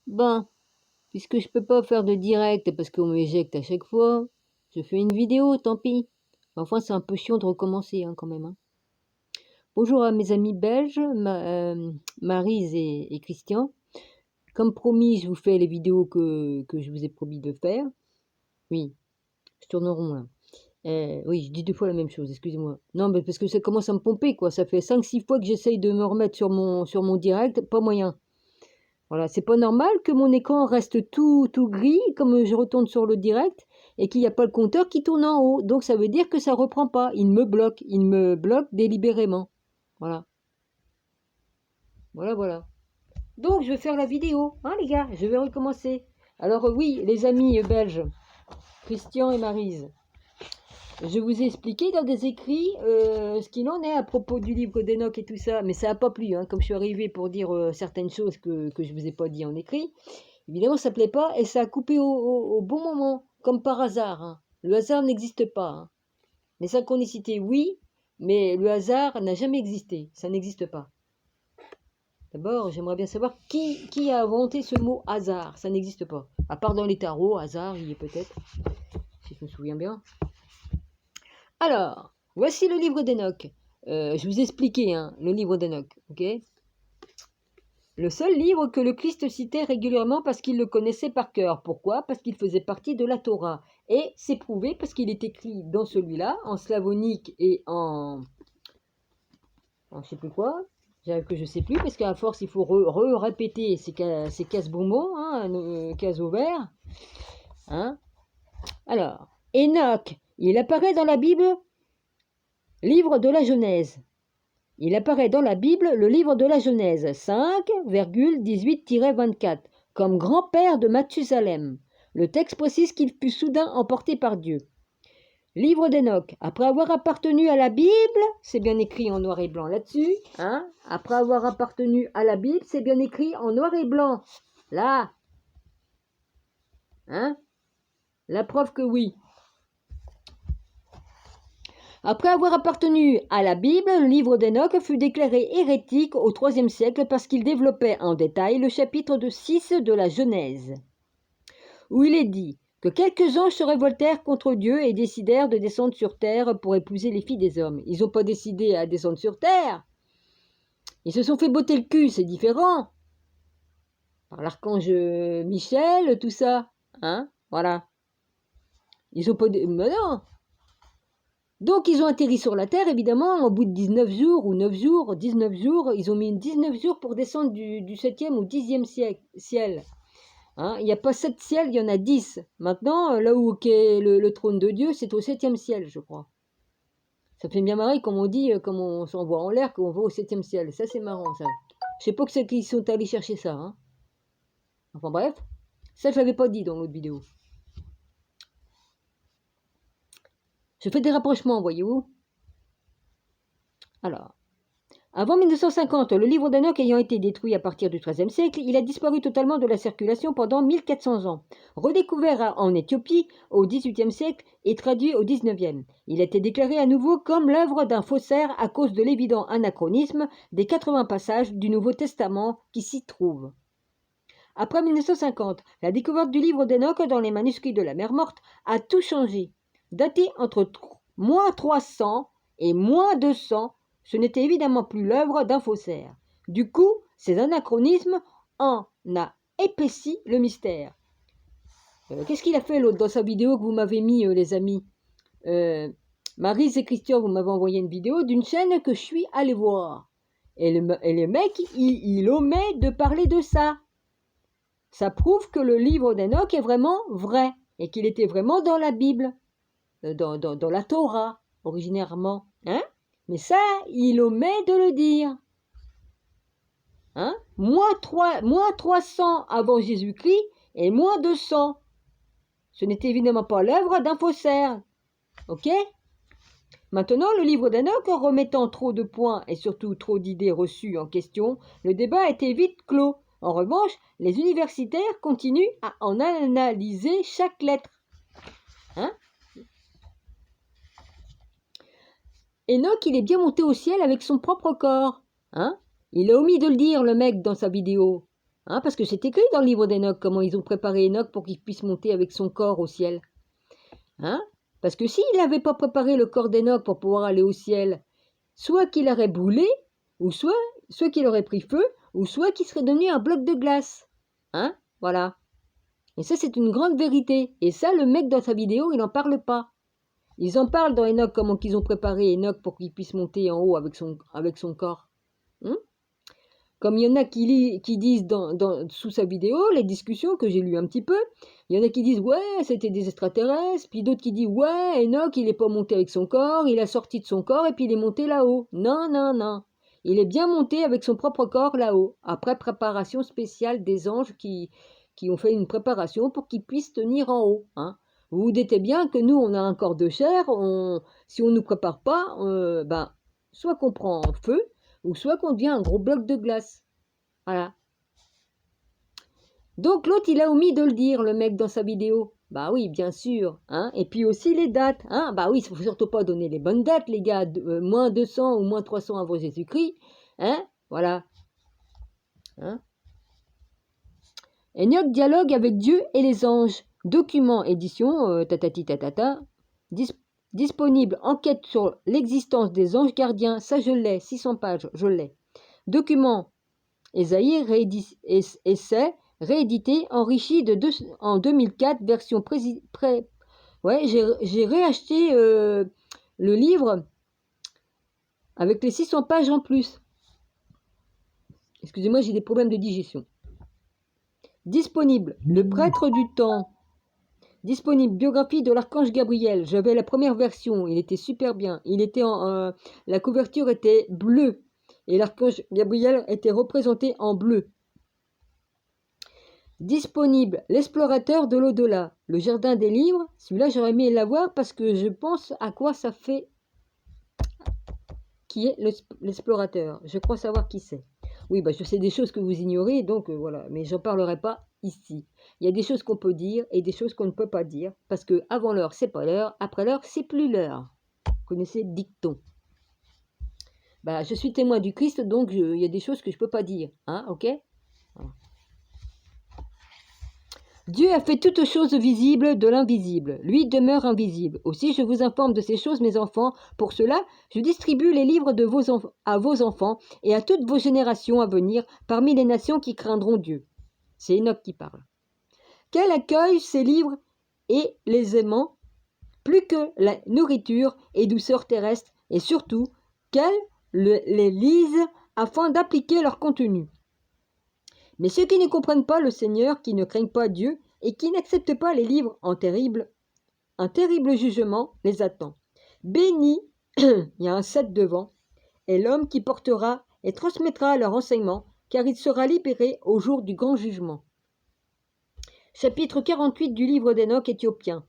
Ben, puisque je peux pas faire de direct parce qu'on m'éjecte à chaque fois, je fais une vidéo, tant pis. Enfin, c'est un peu chiant de recommencer hein, quand même. Hein. Bonjour à mes amis belges, Maryse et Christian. Comme promis, je vous fais les vidéos que je vous ai promis de faire. Oui, je tourne en rond là. Oui, je dis deux fois la même chose, excusez-moi. Non, mais parce que ça commence à me pomper, quoi. Ça fait 5-6 fois que j'essaye de me remettre sur mon direct, pas moyen. Voilà, c'est pas normal que mon écran reste tout gris, comme je retourne sur le direct, et qu'il n'y a pas le compteur qui tourne en haut. Donc ça veut dire que ça reprend pas. Il me bloque délibérément. Voilà, voilà. Donc je vais faire la vidéo, hein les gars, je vais recommencer. Alors oui, les amis belges, Christian et Maryse, je vous ai expliqué dans des écrits ce qu'il en est à propos du livre d'Enoch et tout ça, mais ça n'a pas plu, hein, comme je suis arrivé pour dire certaines choses que je ne vous ai pas dit en écrit. Évidemment, ça ne plaît pas et ça a coupé au bon moment, comme par hasard. Hein. Le hasard n'existe pas. Hein. Les synchronicités, oui, mais le hasard n'a jamais existé. Ça n'existe pas. D'abord, j'aimerais bien savoir qui a inventé ce mot hasard. Ça n'existe pas. À part dans les tarots, hasard, il y est peut-être, si je me souviens bien. Alors, voici le livre d'Enoch. Je vous ai expliqué hein, le livre d'Enoch, ok? Le seul livre que le Christ citait régulièrement parce qu'il le connaissait par cœur. Pourquoi? Parce qu'il faisait partie de la Torah. Et c'est prouvé parce qu'il est écrit dans celui-là, en slavonique et en je sais plus quoi, que je sais plus, parce qu'à force il faut répéter ces casse-bonbons, hein, casse au vert. Hein. Alors, Enoch, il apparaît dans la Bible, livre de la Genèse. Il apparaît dans la Bible le livre de la Genèse 5,18-24 comme grand-père de Mathusalem. Le texte précise qu'il fut soudain emporté par Dieu. Livre d'Enoch. Après avoir appartenu à la Bible, c'est bien écrit en noir et blanc là-dessus. Hein? Après avoir appartenu à la Bible, c'est bien écrit en noir et blanc. Là. Hein? La preuve que oui. Après avoir appartenu à la Bible, le livre d'Enoch fut déclaré hérétique au IIIe siècle parce qu'il développait en détail le chapitre 6 de la Genèse, où il est dit que quelques anges se révoltèrent contre Dieu et décidèrent de descendre sur terre pour épouser les filles des hommes. Ils n'ont pas décidé à descendre sur terre. Ils se sont fait botter le cul, c'est différent. Par l'archange Michel, tout ça. Hein? Voilà. Ils ont pas... Mais non. Donc ils ont atterri sur la Terre, évidemment, au bout de 19 jours, ou 9 jours, 19 jours, ils ont mis 19 jours pour descendre du 7e au 10e ciel. Hein, il n'y a pas 7 ciels, il y en a 10. Maintenant, là où est le trône de Dieu, c'est au 7e ciel, je crois. Ça fait bien marrer, comme on dit, comme on s'envoie en l'air, qu'on va au 7e ciel. Ça, c'est marrant, ça. Je sais pas que c'est qu'ils sont allés chercher ça. Hein. Enfin bref, ça, je l'avais pas dit dans l'autre vidéo. Je fais des rapprochements, voyez-vous. Alors, avant 1950, le livre d'Enoch ayant été détruit à partir du XIIIe siècle, il a disparu totalement de la circulation pendant 1400 ans. Redécouvert en Éthiopie au XVIIIe siècle et traduit au XIXe, il a été déclaré à nouveau comme l'œuvre d'un faussaire à cause de l'évident anachronisme des 80 passages du Nouveau Testament qui s'y trouvent. Après 1950, la découverte du livre d'Enoch dans les manuscrits de la mer Morte a tout changé. Daté entre moins 300 et moins 200, ce n'était évidemment plus l'œuvre d'un faussaire. Du coup, ces anachronismes en a épaissi le mystère. Qu'est-ce qu'il a fait l'autre dans sa vidéo que vous m'avez mis, les amis Maryse et Christian, vous m'avez envoyé une vidéo d'une chaîne que je suis allé voir. Et le mec, il omet de parler de ça. Ça prouve que le livre d'Enoch est vraiment vrai et qu'il était vraiment dans la Bible, dans la Torah, originairement. Hein? Mais ça, il omet de le dire. Hein? Moins 300 avant Jésus-Christ et moins 200. Ce n'était évidemment pas l'œuvre d'un faussaire. Ok? Maintenant, le livre d'Enoch, remettant trop de points et surtout trop d'idées reçues en question, le débat était vite clos. En revanche, les universitaires continuent à en analyser chaque lettre. Hein? Enoch, il est bien monté au ciel avec son propre corps. Hein? Il a omis de le dire, le mec, dans sa vidéo. Hein, parce que c'est écrit dans le livre d'Enoch, comment ils ont préparé Enoch pour qu'il puisse monter avec son corps au ciel. Hein? Parce que s'il n'avait pas préparé le corps d'Enoch pour pouvoir aller au ciel, soit qu'il aurait brûlé, ou soit qu'il aurait pris feu, ou soit qu'il serait devenu un bloc de glace. Hein? Voilà. Et ça, c'est une grande vérité. Et ça, le mec, dans sa vidéo, il n'en parle pas. Ils en parlent dans Enoch, comment qu'ils ont préparé Enoch pour qu'il puisse monter en haut avec son corps. Hein? Comme il y en a qui disent sous sa vidéo, les discussions que j'ai lues un petit peu, il y en a qui disent « Ouais, c'était des extraterrestres », puis d'autres qui disent « Ouais, Enoch, il n'est pas monté avec son corps, il a sorti de son corps et puis il est monté là-haut. » Non, non, non. Il est bien monté avec son propre corps là-haut, après préparation spéciale des anges qui ont fait une préparation pour qu'il puisse tenir en haut. Hein. Vous vous doutez bien que nous, on a un corps de chair, si on ne nous prépare pas, soit qu'on prend feu, ou soit qu'on devient un gros bloc de glace. Voilà. Donc l'autre, il a omis de le dire, le mec, dans sa vidéo. Bah oui, bien sûr. Hein. Et puis aussi les dates. Hein. Bah oui, il ne faut surtout pas donner les bonnes dates, les gars. Moins 200 ou moins 300 avant Jésus-Christ. Hein. Voilà. Hein. Enoch dialogue avec Dieu et les anges. Document, édition, tatati tatata. Disponible, enquête sur l'existence des anges gardiens. Ça, je l'ai. 600 pages, je l'ai. Document, Ésaïe, essai, réédité, enrichi en 2004, version ouais, j'ai réacheté le livre avec les 600 pages en plus. Excusez-moi, j'ai des problèmes de digestion. Disponible, le prêtre du temps. Disponible, biographie de l'archange Gabriel. J'avais la première version, il était super bien. Il était la couverture était bleue et l'archange Gabriel était représenté en bleu. Disponible, l'explorateur de l'au-delà, le jardin des livres. Celui-là, j'aurais aimé l'avoir parce que je pense à quoi ça fait. Qui est l'explorateur? Je crois savoir qui c'est. Oui, bah, je sais des choses que vous ignorez, donc voilà, mais j'en parlerai pas ici. Il y a des choses qu'on peut dire et des choses qu'on ne peut pas dire, parce que avant l'heure, c'est pas l'heure, après l'heure, c'est plus l'heure. Vous connaissez le dicton. Bah, je suis témoin du Christ, donc il y a des choses que je peux pas dire, hein, ok? Voilà. Dieu a fait toutes choses visibles de l'invisible. Lui demeure invisible. Aussi, je vous informe de ces choses, mes enfants. Pour cela, je distribue les livres à vos enfants et à toutes vos générations à venir parmi les nations qui craindront Dieu. C'est Enoch qui parle. Qu'elle accueille ces livres et les aimants, plus que la nourriture et douceur terrestre, et surtout, qu'elle les lise afin d'appliquer leur contenu. Mais ceux qui ne comprennent pas le Seigneur, qui ne craignent pas Dieu et qui n'acceptent pas les livres, un terrible jugement les attend. Béni, il y a un 7 devant, est l'homme qui portera et transmettra leur enseignement, car il sera libéré au jour du grand jugement. Chapitre 48 du livre d'Enoch éthiopien.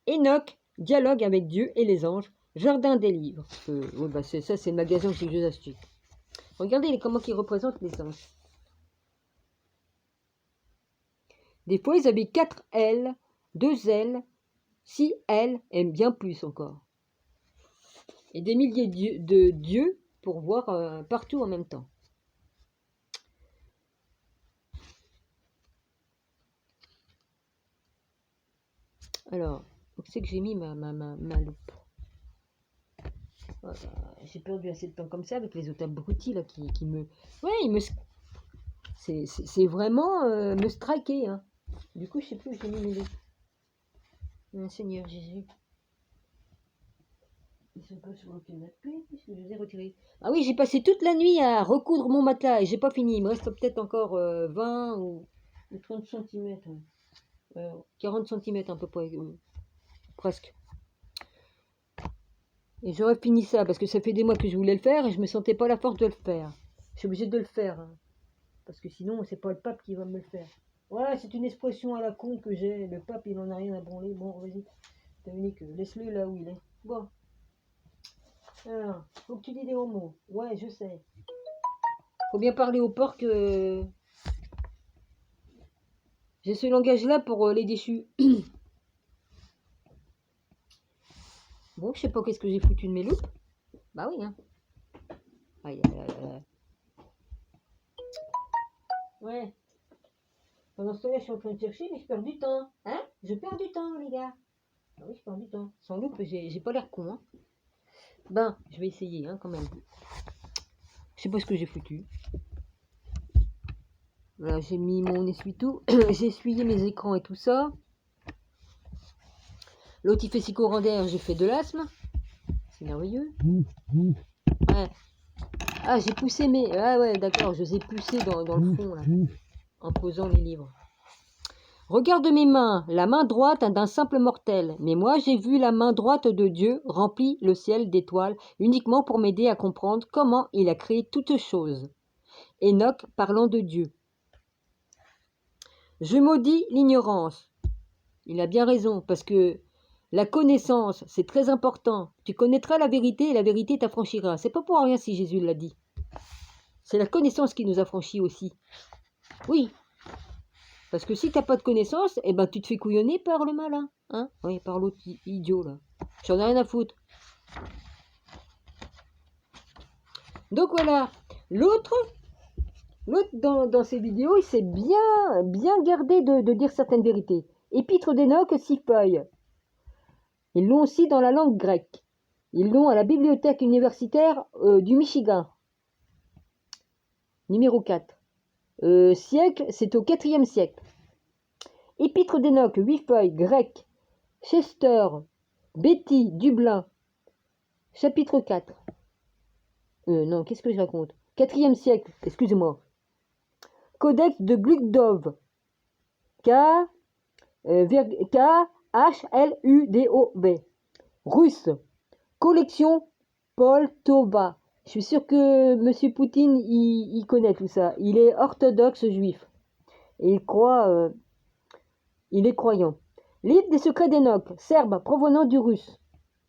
Enoch dialogue avec Dieu et les anges, jardin des livres. Oui, bah ça, c'est le magasin où j'ai deux astuces. Regardez comment ils représentent les anges. Des fois, ils avaient 4 ailes, 2 ailes, 6 ailes, et bien plus encore. Et des milliers de dieux pour voir partout en même temps. Alors, où c'est que j'ai mis ma loupe? Voilà, j'ai perdu assez de temps comme ça avec les autres abrutis là qui me... Ouais, ils me... C'est vraiment me striker. Hein. Du coup, je sais plus où j'ai mis mes loupes. Seigneur Jésus. Ils sont pas sur le canapé, puisque je les ai retirés. Ah oui, j'ai passé toute la nuit à recoudre mon matelas et j'ai pas fini. Il me reste peut-être encore 20 ou 30 cm. 40 cm à peu près. Presque. Et j'aurais fini ça parce que ça fait des mois que je voulais le faire et je me sentais pas la force de le faire. Je suis obligée de le faire. Hein, parce que sinon, c'est pas le pape qui va me le faire. Ouais, c'est une expression à la con que j'ai. Le pape, il en a rien à branler. Bon, vas-y. Dominique, laisse-le là où il est. Bon. Alors, faut que tu dis des hauts mots. Ouais, je sais. Faut bien parler au porc que... J'ai ce langage-là pour les déchus. Bon, je sais pas qu'est-ce que j'ai foutu de mes loupes. Bah oui, hein. Aïe, aïe, aïe, aïe. Ouais. Pendant ce temps-là, je suis en train de chercher, mais je perds du temps. Hein? Je perds du temps, les gars. Ah oui, je perds du temps. Sans loupe, j'ai pas l'air con, hein. Ben, je vais essayer, hein, quand même. Je sais pas ce que j'ai foutu. Voilà, j'ai mis mon essuie-tout. J'ai essuyé mes écrans et tout ça. L'autre, il fait ses courants d'air, j'ai fait de l'asthme. C'est merveilleux. Ouais. Ah, j'ai poussé mes... Ah ouais, d'accord, je les ai poussés dans le fond, là, en posant les livres. Regarde mes mains, la main droite d'un simple mortel. Mais moi, j'ai vu la main droite de Dieu remplir le ciel d'étoiles, uniquement pour m'aider à comprendre comment il a créé toutes choses. Enoch parlant de Dieu. Je maudis l'ignorance. Il a bien raison, parce que la connaissance, c'est très important. Tu connaîtras la vérité et la vérité t'affranchira. C'est pas pour rien si Jésus l'a dit. C'est la connaissance qui nous affranchit aussi. Oui. Parce que si t'as pas de connaissance, eh ben tu te fais couillonner par le malin. Hein? Oui, par l'autre idiot là. J'en ai rien à foutre. Donc voilà. L'autre dans ses vidéos, il s'est bien gardé de dire certaines vérités. Épître d'Enoch, 6 feuilles. Ils l'ont aussi dans la langue grecque. Ils l'ont à la bibliothèque universitaire du Michigan. Numéro 4. Siècle, c'est au 4e siècle. Épître d'Enoch, 8 feuilles, grec. Chester, Betty, Dublin. Chapitre 4. Non, qu'est-ce que je raconte? 4e siècle, excusez-moi. Codex de Glugdov. K-H-L-U-D-O-V. Russe. Collection Poltova. Je suis sûr que M. Poutine, il connaît tout ça. Il est orthodoxe juif. Et il est croyant. Livre des secrets d'Enoch, serbe, provenant du russe.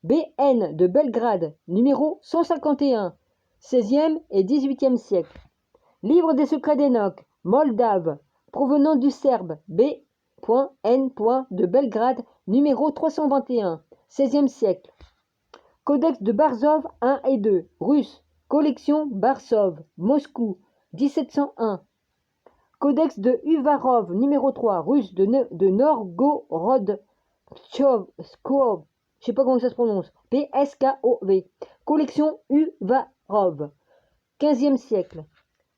BN de Belgrade, numéro 151, 16e et 18e siècle. Livre des secrets d'Enoch, moldave, provenant du serbe. B.N. de Belgrade, numéro 321, 16e siècle. Codex de Barsov 1 et 2, russe, collection Barsov, Moscou, 1701. Codex de Uvarov, numéro 3, russe, de Norgorod, Skov, je sais pas comment ça se prononce, P-S-K-O-V, collection Uvarov, 15e siècle.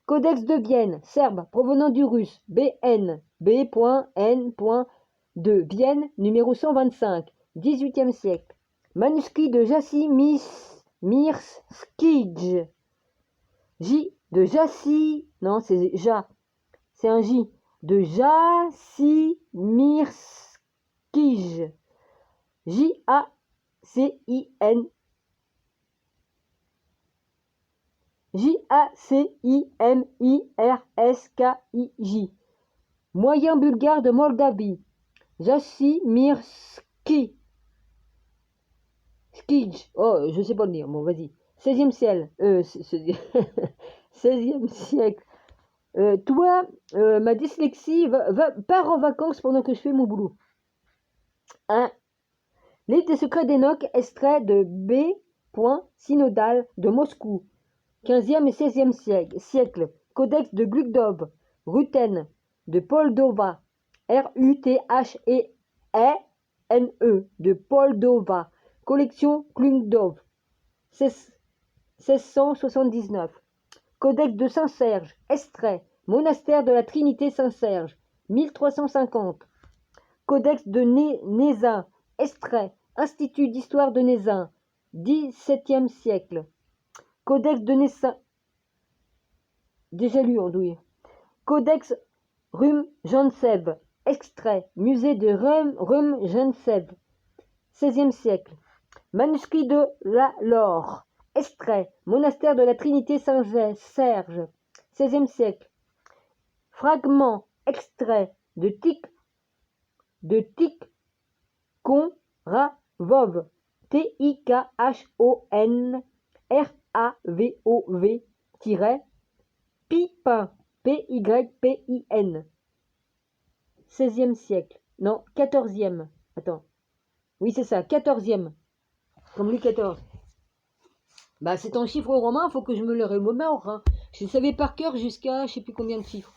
Codex de Vienne, serbe, provenant du russe, B.N. B.N. de Vienne, numéro 125, 18e siècle. Manuscrit de Jassi Mirskij. J de Jassi, non c'est Ja, c'est un J, de Jassi Mirskij. J-A-C-I-N. J-A-C-I-M-I-R-S-K-I-J. Moyen bulgare de Moldavie. Jassi-Mirski. Skij. Oh, je sais pas le dire. Bon, vas-y. 16e siècle. 16e siècle. Toi, ma dyslexie, part en vacances pendant que je fais mon boulot. 1. Livre des secrets d'Enoch, extrait de B. Synodal de Moscou. 15e et 16e siècle. Codex de Glugdov, Ruten, de Poldova, R-U-T-H-E-N-E, de Poldova, collection Glugdov, 1679. Codex de Saint-Serge, extrait, monastère de la Trinité Saint-Serge, 1350. Codex de Nézin, extrait, Institut d'histoire de Nézin, 17e siècle. Codex de Nézin, déjà lu en douille. Codex Rumjantsev, extrait, musée de Rumjantsev, 16e siècle. Manuscrit de la Laure, extrait, monastère de la Trinité Saint-Serge, 16e siècle. Fragment, extrait, de Tikhon-Ravov, T-I-K-H-O-N-R-A-V-O-V, Pipin, P-Y-P-I-N. 16e siècle. Non, 14e. Attends. Oui, c'est ça, 14e. Comme Louis XIV. Bah, c'est en chiffres romains, faut que je me le remémore. Hein. Je savais par cœur jusqu'à je sais plus combien de chiffres.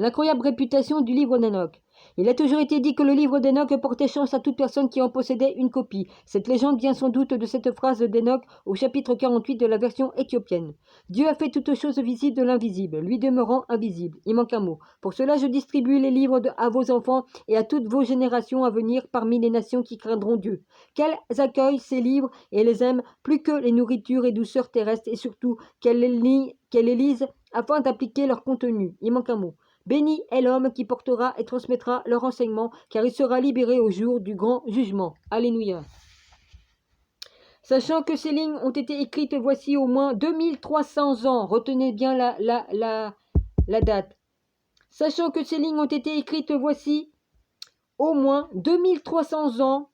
L'incroyable réputation du livre d'Enoch. Il a toujours été dit que le livre d'Enoch portait chance à toute personne qui en possédait une copie. Cette légende vient sans doute de cette phrase d'Enoch au chapitre 48 de la version éthiopienne. Dieu a fait toutes choses visibles de l'invisible, lui demeurant invisible. Il manque un mot. Pour cela, je distribue les livres à vos enfants et à toutes vos générations à venir parmi les nations qui craindront Dieu. Qu'elles accueillent ces livres et les aiment plus que les nourritures et douceurs terrestres et surtout qu'elles les lisent afin d'appliquer leur contenu. Il manque un mot. Béni est l'homme qui portera et transmettra leur enseignement, car il sera libéré au jour du grand jugement. Alléluia. Sachant que ces lignes ont été écrites voici au moins 2300 ans, retenez bien la date. Sachant que ces lignes ont été écrites voici au moins 2300 ans,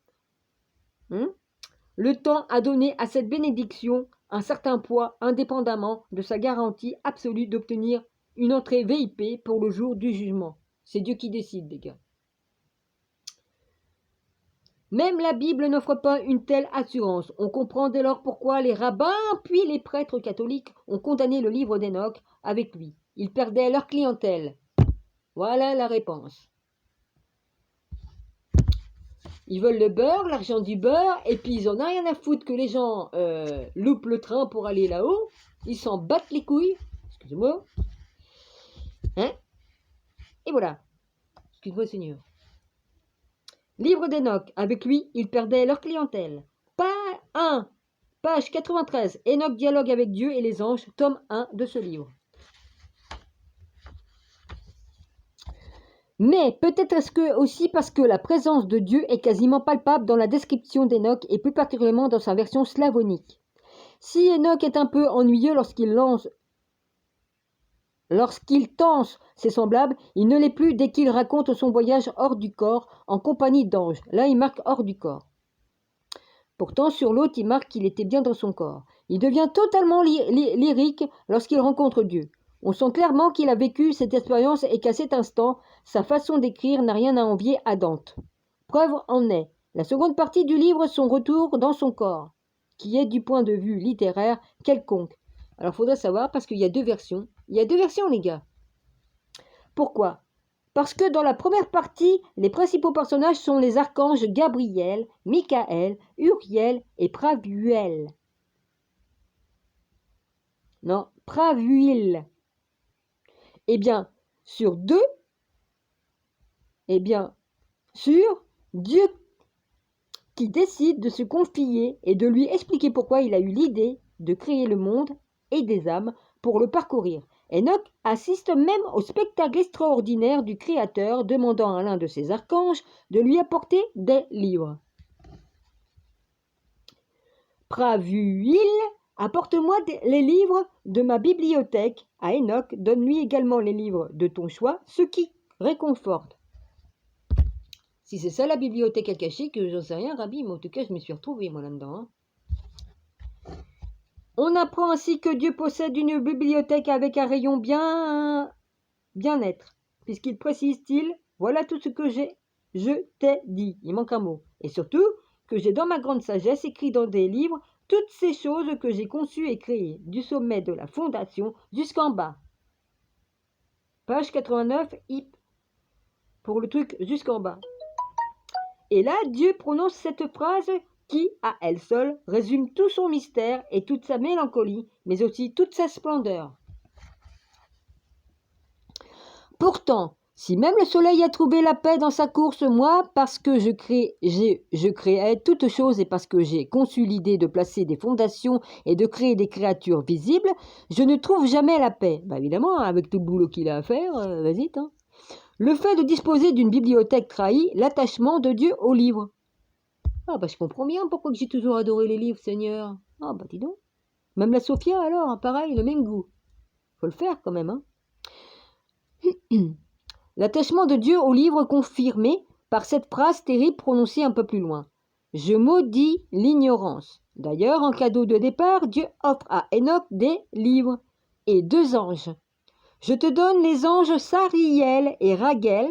le temps a donné à cette bénédiction un certain poids indépendamment de sa garantie absolue d'obtenir une entrée VIP pour le jour du jugement. C'est Dieu qui décide, les gars. Même la Bible n'offre pas une telle assurance. On comprend dès lors pourquoi les rabbins puis les prêtres catholiques ont condamné le livre d'Enoch avec lui. Ils perdaient leur clientèle. Voilà la réponse. Ils veulent le beurre, l'argent du beurre, et puis ils en ont rien à foutre que les gens loupent le train pour aller là-haut. Ils s'en battent les couilles. Excusez-moi. Hein? Et voilà. Excuse-moi, Seigneur. Livre d'Enoch. Avec lui, ils perdaient leur clientèle. Page 93. Enoch dialogue avec Dieu et les anges. Tome 1 de ce livre. Mais peut-être est-ce que aussi parce que la présence de Dieu est quasiment palpable dans la description d'Enoch et plus particulièrement dans sa version slavonique. Si Enoch est un peu ennuyeux lorsqu'il tense ses semblables, il ne l'est plus dès qu'il raconte son voyage hors du corps en compagnie d'anges. Là, il marque hors du corps. Pourtant, sur l'autre, il marque qu'il était bien dans son corps. Il devient totalement lyrique lorsqu'il rencontre Dieu. On sent clairement qu'il a vécu cette expérience et qu'à cet instant, sa façon d'écrire n'a rien à envier à Dante. Preuve en est la seconde partie du livre, son retour dans son corps, qui est du point de vue littéraire quelconque. Alors, il faudrait savoir parce qu'il y a deux versions. Il y a deux versions, les gars. Pourquoi ? Parce que dans la première partie, les principaux personnages sont les archanges Gabriel, Michael, Uriel et Pravuel. Non, Pravuil. Eh bien, sur Dieu qui décide de se confier et de lui expliquer pourquoi il a eu l'idée de créer le monde et des âmes pour le parcourir. Enoch assiste même au spectacle extraordinaire du Créateur demandant à l'un de ses archanges de lui apporter des livres. Pravuil, apporte-moi les livres de ma bibliothèque. À Enoch, donne-lui également les livres de ton choix, ce qui réconforte. Si c'est ça la bibliothèque akashique, j'en sais rien, Rabbi, mais en tout cas, je me suis retrouvé moi là-dedans. On apprend ainsi que Dieu possède une bibliothèque avec un rayon bien-être, puisqu'il précise-t-il, voilà tout ce que je t'ai dit, il manque un mot, et surtout que j'ai dans ma grande sagesse écrit dans des livres toutes ces choses que j'ai conçues et créées, du sommet de la fondation jusqu'en bas. Page 89, hip, pour le truc jusqu'en bas. Et là, Dieu prononce cette phrase qui, à elle seule, résume tout son mystère et toute sa mélancolie, mais aussi toute sa splendeur. Pourtant, si même le soleil a trouvé la paix dans sa course, moi, parce que je créais toutes choses et parce que j'ai conçu l'idée de placer des fondations et de créer des créatures visibles, je ne trouve jamais la paix. Bah évidemment, avec tout le boulot qu'il a à faire, vas-y, hein. Le fait de disposer d'une bibliothèque trahit l'attachement de Dieu aux livres. Ah bah je comprends bien pourquoi j'ai toujours adoré les livres, Seigneur. Ah bah dis donc. Même la Sophia alors, hein, pareil, le même goût. Faut le faire quand même, hein. L'attachement de Dieu aux livres confirmé par cette phrase terrible prononcée un peu plus loin. Je maudis l'ignorance. D'ailleurs, en cadeau de départ, Dieu offre à Enoch des livres et 2 anges. Je te donne les anges Sariel et Raguel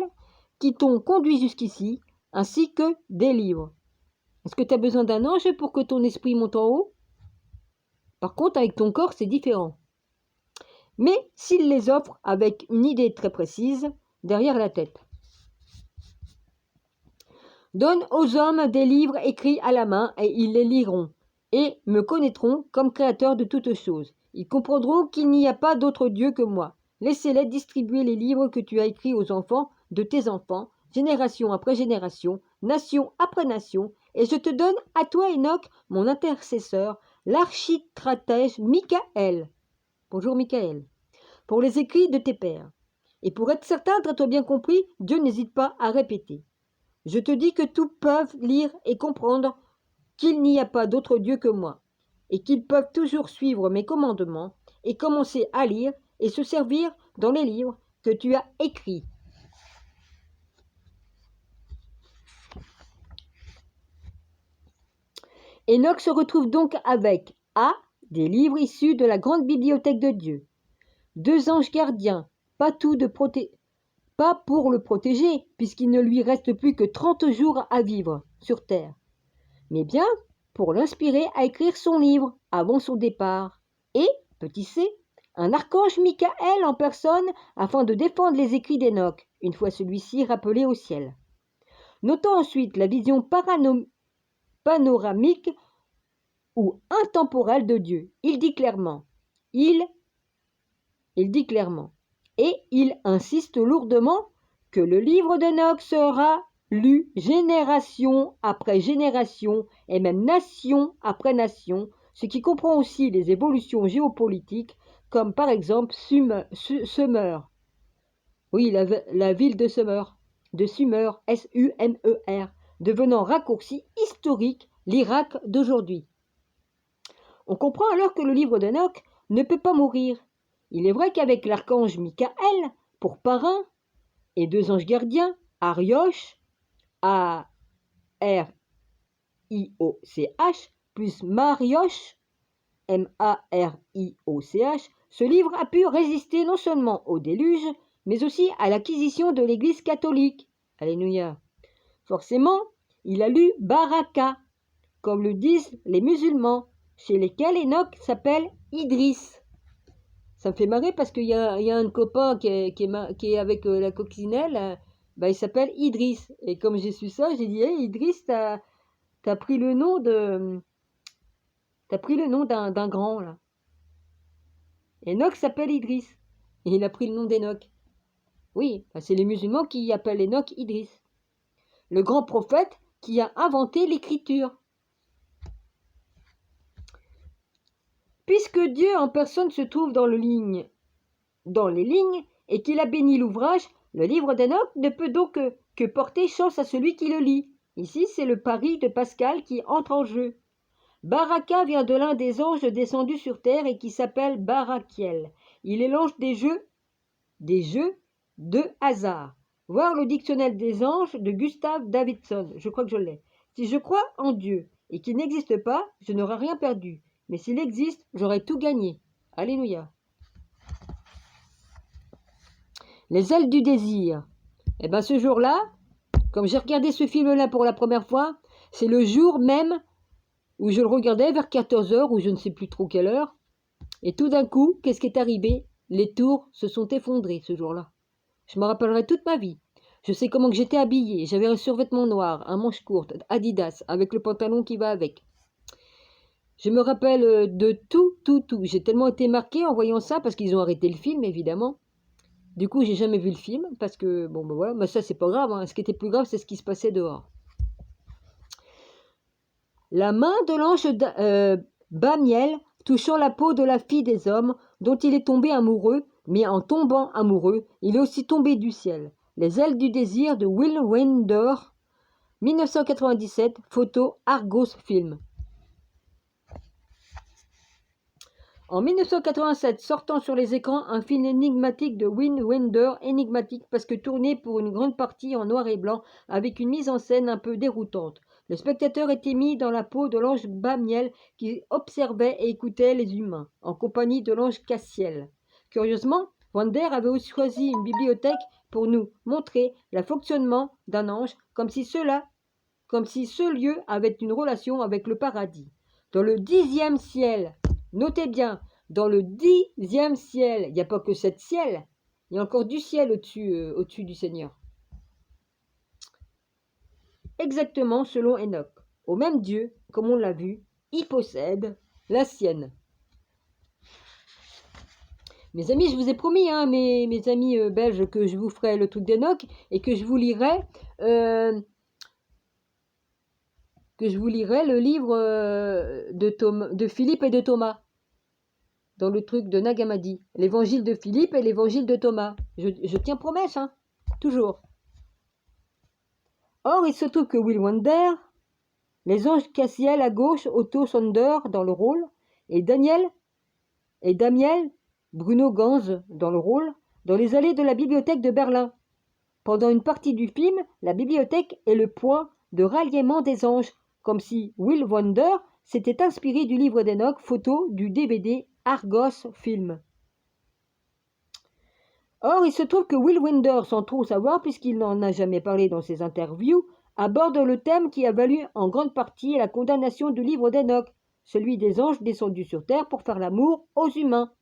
qui t'ont conduit jusqu'ici, ainsi que des livres. Est-ce que tu as besoin d'un ange pour que ton esprit monte en haut? Par contre, avec ton corps, c'est différent. Mais s'il les offre avec une idée très précise, derrière la tête. Donne aux hommes des livres écrits à la main et ils les liront et me connaîtront comme créateur de toutes choses. Ils comprendront qu'il n'y a pas d'autre Dieu que moi. Laissez-les distribuer les livres que tu as écrits aux enfants de tes enfants, génération après génération, nation après nation, et je te donne à toi, Enoch, mon intercesseur, l'archistratège Michaël. Bonjour Michaël. Pour les écrits de tes pères. Et pour être certain d'être bien compris, Dieu n'hésite pas à répéter. Je te dis que tous peuvent lire et comprendre qu'il n'y a pas d'autre Dieu que moi, et qu'ils peuvent toujours suivre mes commandements et commencer à lire et se servir dans les livres que tu as écrits. Enoch se retrouve donc avec A. Des livres issus de la grande bibliothèque de Dieu. 2 anges gardiens, pas pour le protéger, puisqu'il ne lui reste plus que 30 jours à vivre sur terre, mais bien pour l'inspirer à écrire son livre avant son départ. Et, petit c, un archange Michaël en personne afin de défendre les écrits d'Enoch, une fois celui-ci rappelé au ciel. Notons ensuite la vision panoramique ou intemporelle de Dieu. Il dit clairement, et il insiste lourdement que le livre d'Enoch sera lu génération après génération et même nation après nation, ce qui comprend aussi les évolutions géopolitiques comme par exemple Sumer. Oui, la ville de Sumer, Sumer, devenant raccourci historique l'Irak d'aujourd'hui. On comprend alors que le livre d'Enoch ne peut pas mourir. Il est vrai qu'avec l'archange Michaël pour parrain et 2 anges gardiens, Arioch, A-R-I-O-C-H, plus Marioch, M-A-R-I-O-C-H, ce livre a pu résister non seulement au déluge, mais aussi à l'acquisition de l'Église catholique. Alléluia. Forcément, il a lu Baraka, comme le disent les musulmans, chez lesquels Enoch s'appelle Idriss. Ça me fait marrer parce qu'il y a un copain qui est avec la coccinelle, il s'appelle Idriss. Et comme j'ai su ça, j'ai dit hey, Idriss, t'as pris le nom d'un grand là. Enoch s'appelle Idriss. Et il a pris le nom d'Enoch. Oui, c'est les musulmans qui appellent Enoch Idriss. Le grand prophète qui a inventé l'écriture. Puisque Dieu en personne se trouve dans les lignes et qu'il a béni l'ouvrage, le livre d'Enoch ne peut donc que porter chance à celui qui le lit. Ici, c'est le pari de Pascal qui entre en jeu. Baraka vient de l'un des anges descendus sur terre et qui s'appelle Barakiel. Il est l'ange des jeux de hasard. Voir le dictionnaire des anges de Gustav Davidson. Je crois que je l'ai. Si je crois en Dieu et qu'il n'existe pas, je n'aurai rien perdu. Mais s'il existe, j'aurai tout gagné. Alléluia. Les ailes du désir. Eh bien, ce jour-là, comme j'ai regardé ce film-là pour la première fois, c'est le jour même où je le regardais vers 14h ou je ne sais plus trop quelle heure. Et tout d'un coup, qu'est-ce qui est arrivé? Les tours se sont effondrés ce jour-là. Je me rappellerai toute ma vie. Je sais comment que j'étais habillée. J'avais un survêtement noir, un manche courte, Adidas, avec le pantalon qui va avec. Je me rappelle de tout. J'ai tellement été marquée en voyant ça parce qu'ils ont arrêté le film, évidemment. Du coup, j'ai jamais vu le film parce que, voilà, mais ça, c'est pas grave. Hein. Ce qui était plus grave, c'est ce qui se passait dehors. La main de l'ange Bamiel touchant la peau de la fille des hommes dont il est tombé amoureux, mais en tombant amoureux, il est aussi tombé du ciel. Les ailes du désir de Will Winder, 1997, photo Argos Film. En 1987, sortant sur les écrans un film énigmatique de Wim Wenders, énigmatique parce que tourné pour une grande partie en noir et blanc avec une mise en scène un peu déroutante. Le spectateur était mis dans la peau de l'ange Bamiel qui observait et écoutait les humains, en compagnie de l'ange Cassiel. Curieusement, Wenders avait aussi choisi une bibliothèque pour nous montrer le fonctionnement d'un ange comme si ce lieu avait une relation avec le paradis. Dans le 10e ciel, notez bien, dans le 10e ciel, il n'y a pas que 7 ciels, Il y a encore du ciel au-dessus du Seigneur. Exactement selon Enoch. Au même Dieu, comme on l'a vu, il possède la sienne. Mes amis, je vous ai promis, hein, mes amis belges, que je vous ferai le truc d'Enoch et que je vous lirai le livre de Philippe et de Thomas, dans le truc de Nag Hammadi, l'évangile de Philippe et l'évangile de Thomas. Je tiens promesse, hein, toujours. Or, il se trouve que Will Wonder, les anges Cassiel à gauche, Otto Sonder dans le rôle, et Damiel Bruno Ganz dans le rôle, dans les allées de la bibliothèque de Berlin. Pendant une partie du film, la bibliothèque est le point de ralliement des anges, comme si Will Wonder s'était inspiré du livre d'Enoch, photo du DVD Argos Film. Or, il se trouve que Will Wonder, sans trop savoir, puisqu'il n'en a jamais parlé dans ses interviews, aborde le thème qui a valu en grande partie la condamnation du livre d'Enoch, celui des anges descendus sur terre pour faire l'amour aux humains.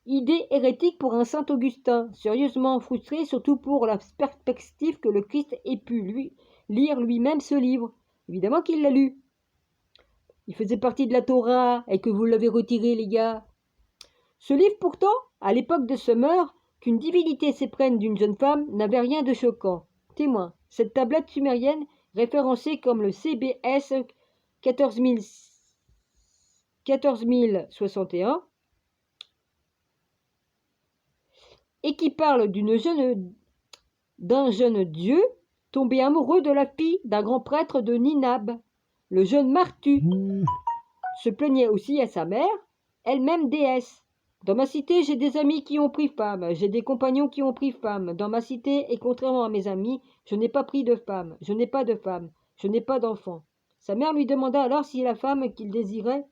Idée hérétique pour un saint Augustin, sérieusement frustré surtout pour la perspective que le Christ ait pu lire lui-même ce livre. Évidemment qu'il l'a lu. Il faisait partie de la Torah et que vous l'avez retiré, les gars. Ce livre pourtant, à l'époque de Summer, qu'une divinité s'éprenne d'une jeune femme n'avait rien de choquant. Témoin, cette tablette sumérienne, référencée comme le CBS 14061, et qui parle d'un jeune dieu tombé amoureux de la fille d'un grand prêtre de Ninab. Le jeune Martu se plaignait aussi à sa mère, elle-même déesse. Dans ma cité, j'ai des amis qui ont pris femme, j'ai des compagnons qui ont pris femme. Dans ma cité, et contrairement à mes amis, je n'ai pas pris de femme, je n'ai pas de femme, je n'ai pas d'enfant. Sa mère lui demanda alors si la femme qu'il désirait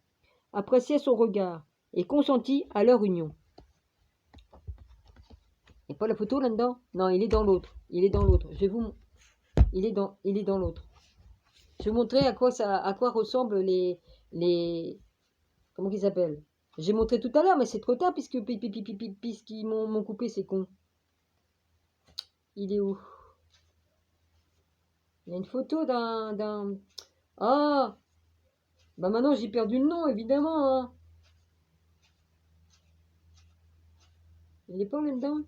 appréciait son regard, et consentit à leur union. Il n'y a pas la photo là-dedans? Non, il est dans l'autre. Il est dans l'autre. Il est dans l'autre. Je vais vous montrer à quoi ressemblent les comment ils s'appellent. J'ai montré tout à l'heure, mais c'est trop tard puisqu'ils m'ont coupé, c'est con. Il est où? Il y a une photo d'un. Ah, bah maintenant j'ai perdu le nom, évidemment. Hein. Il est pas là-dedans?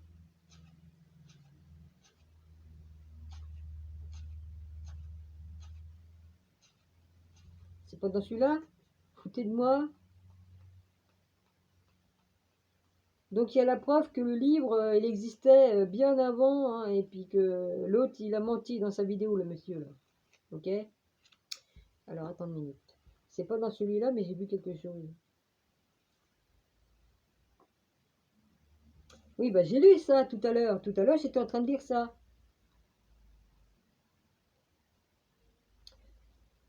C'est pas dans celui-là? Foutez de moi. Donc il y a la preuve que le livre, il existait bien avant, hein, et puis que l'autre, il a menti dans sa vidéo, le monsieur, là. Ok? Alors, attends une minute. C'est pas dans celui-là, mais j'ai vu quelque chose. Oui, bah j'ai lu ça tout à l'heure. Tout à l'heure, j'étais en train de lire ça.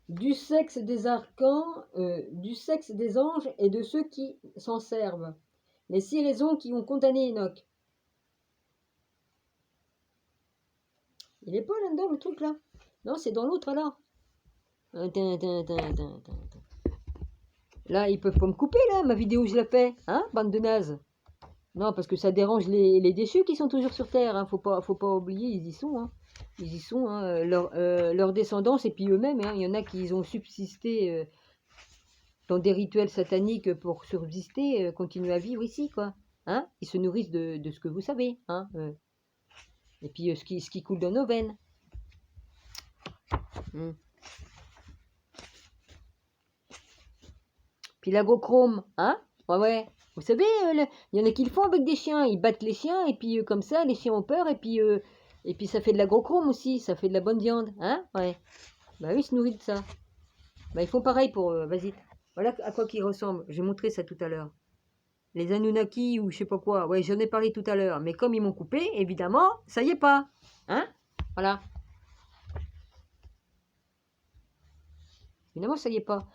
Du sexe des arcans, du sexe des anges et de ceux qui s'en servent. Les 6 raisons qui ont condamné Enoch. Il est pas là-dedans, le truc, là? Non, c'est dans l'autre, alors. Attends. Là, ils peuvent pas me couper, là, ma vidéo, je la fais. Hein, bande de nazes. Non, parce que ça dérange les déchus qui sont toujours sur Terre. Hein. Faut pas oublier, ils y sont. Hein. Ils y sont, hein, leur descendance et puis eux-mêmes. Hein. Il y en a qui ont subsisté dans des rituels sataniques pour subsister, continuer à vivre ici, quoi. Hein. Ils se nourrissent de ce que vous savez. Hein. Et puis ce qui coule dans nos veines. Puis l'agrochrome, hein? Ouais. Vous savez, il y en a qui le font avec des chiens. Ils battent les chiens et puis comme ça, les chiens ont peur et puis ça fait de l'agrochrome aussi. Ça fait de la bonne viande, hein? Ouais. Bah oui, ils se nourrissent de ça. Bah ils font pareil pour... vas-y. Voilà à quoi qu'ils ressemblent. J'ai montré ça tout à l'heure. Les Anunnaki ou je sais pas quoi. Ouais, j'en ai parlé tout à l'heure. Mais comme ils m'ont coupé, évidemment, ça y est pas. Hein? Voilà. Évidemment, ça y est pas.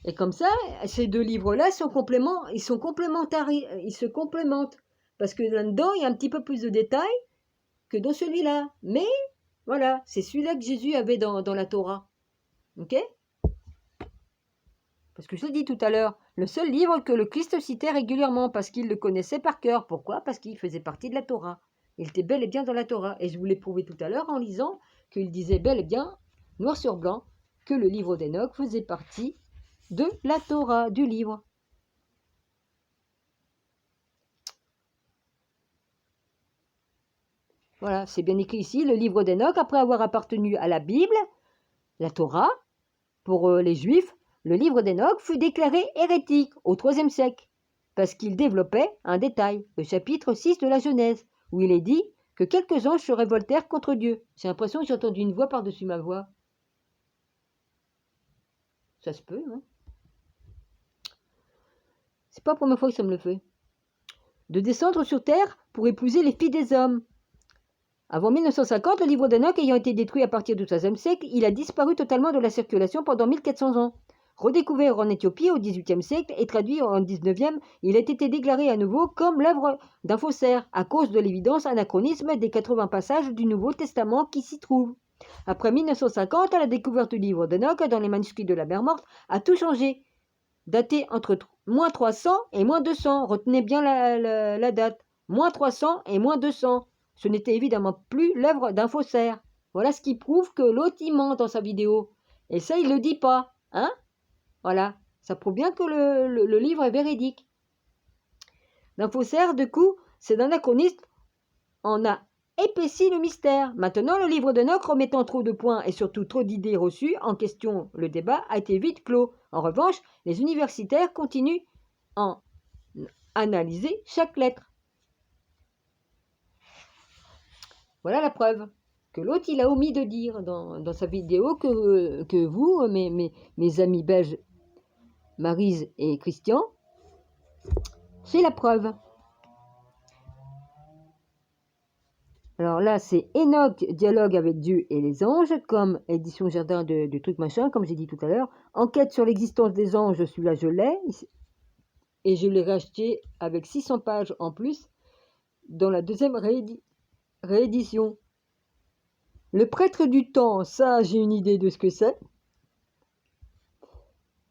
Et comme ça, ces 2 livres-là ils se complémentent. Parce que là-dedans, il y a un petit peu plus de détails que dans celui-là. Mais, voilà, c'est celui-là que Jésus avait dans la Torah. Ok? Parce que je l'ai dit tout à l'heure, Le seul livre que le Christ citait régulièrement parce qu'il le connaissait par cœur. Pourquoi? Parce qu'il faisait partie de la Torah. Il était bel et bien dans la Torah. Et je vous l'ai prouvé tout à l'heure en lisant qu'il disait bel et bien, noir sur blanc, que le livre d'Enoch faisait partie de la Torah, du livre. Voilà, c'est bien écrit ici, le livre d'Enoch, après avoir appartenu à la Bible, la Torah, pour les Juifs, le livre d'Enoch fut déclaré hérétique au IIIe siècle, parce qu'il développait un détail, le chapitre 6 de la Genèse, où il est dit que quelques anges se révoltèrent contre Dieu. J'ai l'impression que j'ai entendu une voix par-dessus ma voix. Ça se peut, hein. C'est pas la première fois que ça me le fait. De descendre sur terre pour épouser les filles des hommes. Avant 1950, le livre d'Enoch ayant été détruit à partir du XIIIe siècle, il a disparu totalement de la circulation pendant 1400 ans. Redécouvert en Éthiopie au XVIIIe siècle et traduit en XIXe, il a été déclaré à nouveau comme l'œuvre d'un faussaire à cause de l'évidence anachronisme des 80 passages du Nouveau Testament qui s'y trouvent. Après 1950, la découverte du livre d'Enoch dans les manuscrits de la mer Morte a tout changé. Daté entre moins 300 et moins 200, retenez bien la date, moins 300 et moins 200. Ce n'était évidemment plus l'œuvre d'un faussaire. Voilà ce qui prouve que l'autre y ment dans sa vidéo. Et ça, il ne le dit pas, hein? Voilà, ça prouve bien que le livre est véridique. D'un faussaire, du coup, c'est d'anachroniste, on a épaissi le mystère. Maintenant, le livre d'Enoch, remettant trop de points et surtout trop d'idées reçues en question, le débat a été vite clos. En revanche, les universitaires continuent à analyser chaque lettre. Voilà la preuve que l'autre, il a omis de dire dans sa vidéo que vous, mes amis belges, Maryse et Christian, c'est la preuve. Alors là, c'est Enoch, dialogue avec Dieu et les anges, comme édition Jardin de trucs machin, comme j'ai dit tout à l'heure. Enquête sur l'existence des anges, celui-là je l'ai, et je l'ai racheté avec 600 pages en plus dans la deuxième réédition. Le prêtre du temps, ça j'ai une idée de ce que c'est.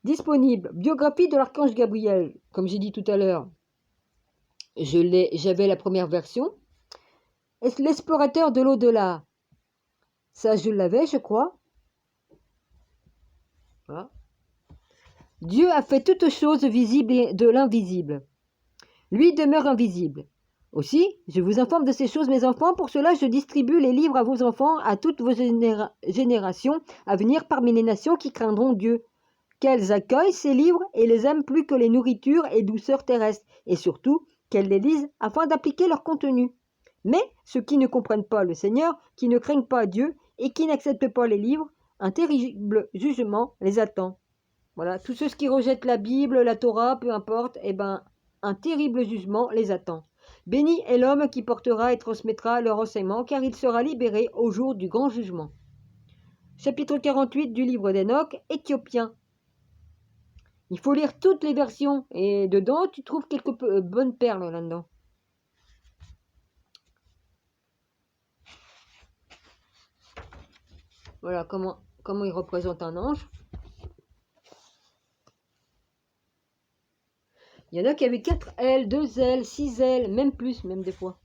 Disponible, biographie de l'archange Gabriel, comme j'ai dit tout à l'heure. J'avais la première version. L'explorateur de l'au-delà, ça je l'avais, je crois. Voilà. Dieu a fait toutes choses visibles et de l'invisible. Lui demeure invisible. Aussi, je vous informe de ces choses, mes enfants. Pour cela, je distribue les livres à vos enfants, à toutes vos générations à venir parmi les nations qui craindront Dieu. Qu'elles accueillent ces livres et les aiment plus que les nourritures et douceurs terrestres, et surtout qu'elles les lisent afin d'appliquer leur contenu. Mais ceux qui ne comprennent pas le Seigneur, qui ne craignent pas Dieu et qui n'acceptent pas les livres, un terrible jugement les attend. Voilà, tous ceux qui rejettent la Bible, la Torah, peu importe, eh ben, un terrible jugement les attend. Béni est l'homme qui portera et transmettra leur enseignement, car il sera libéré au jour du grand jugement. Chapitre 48 du livre d'Enoch, éthiopien. Il faut lire toutes les versions, et dedans, tu trouves quelques bonnes perles là-dedans. Voilà comment il représente un ange. Il y en a qui avaient 4 ailes, 2 ailes, 6 ailes, même plus, même des fois.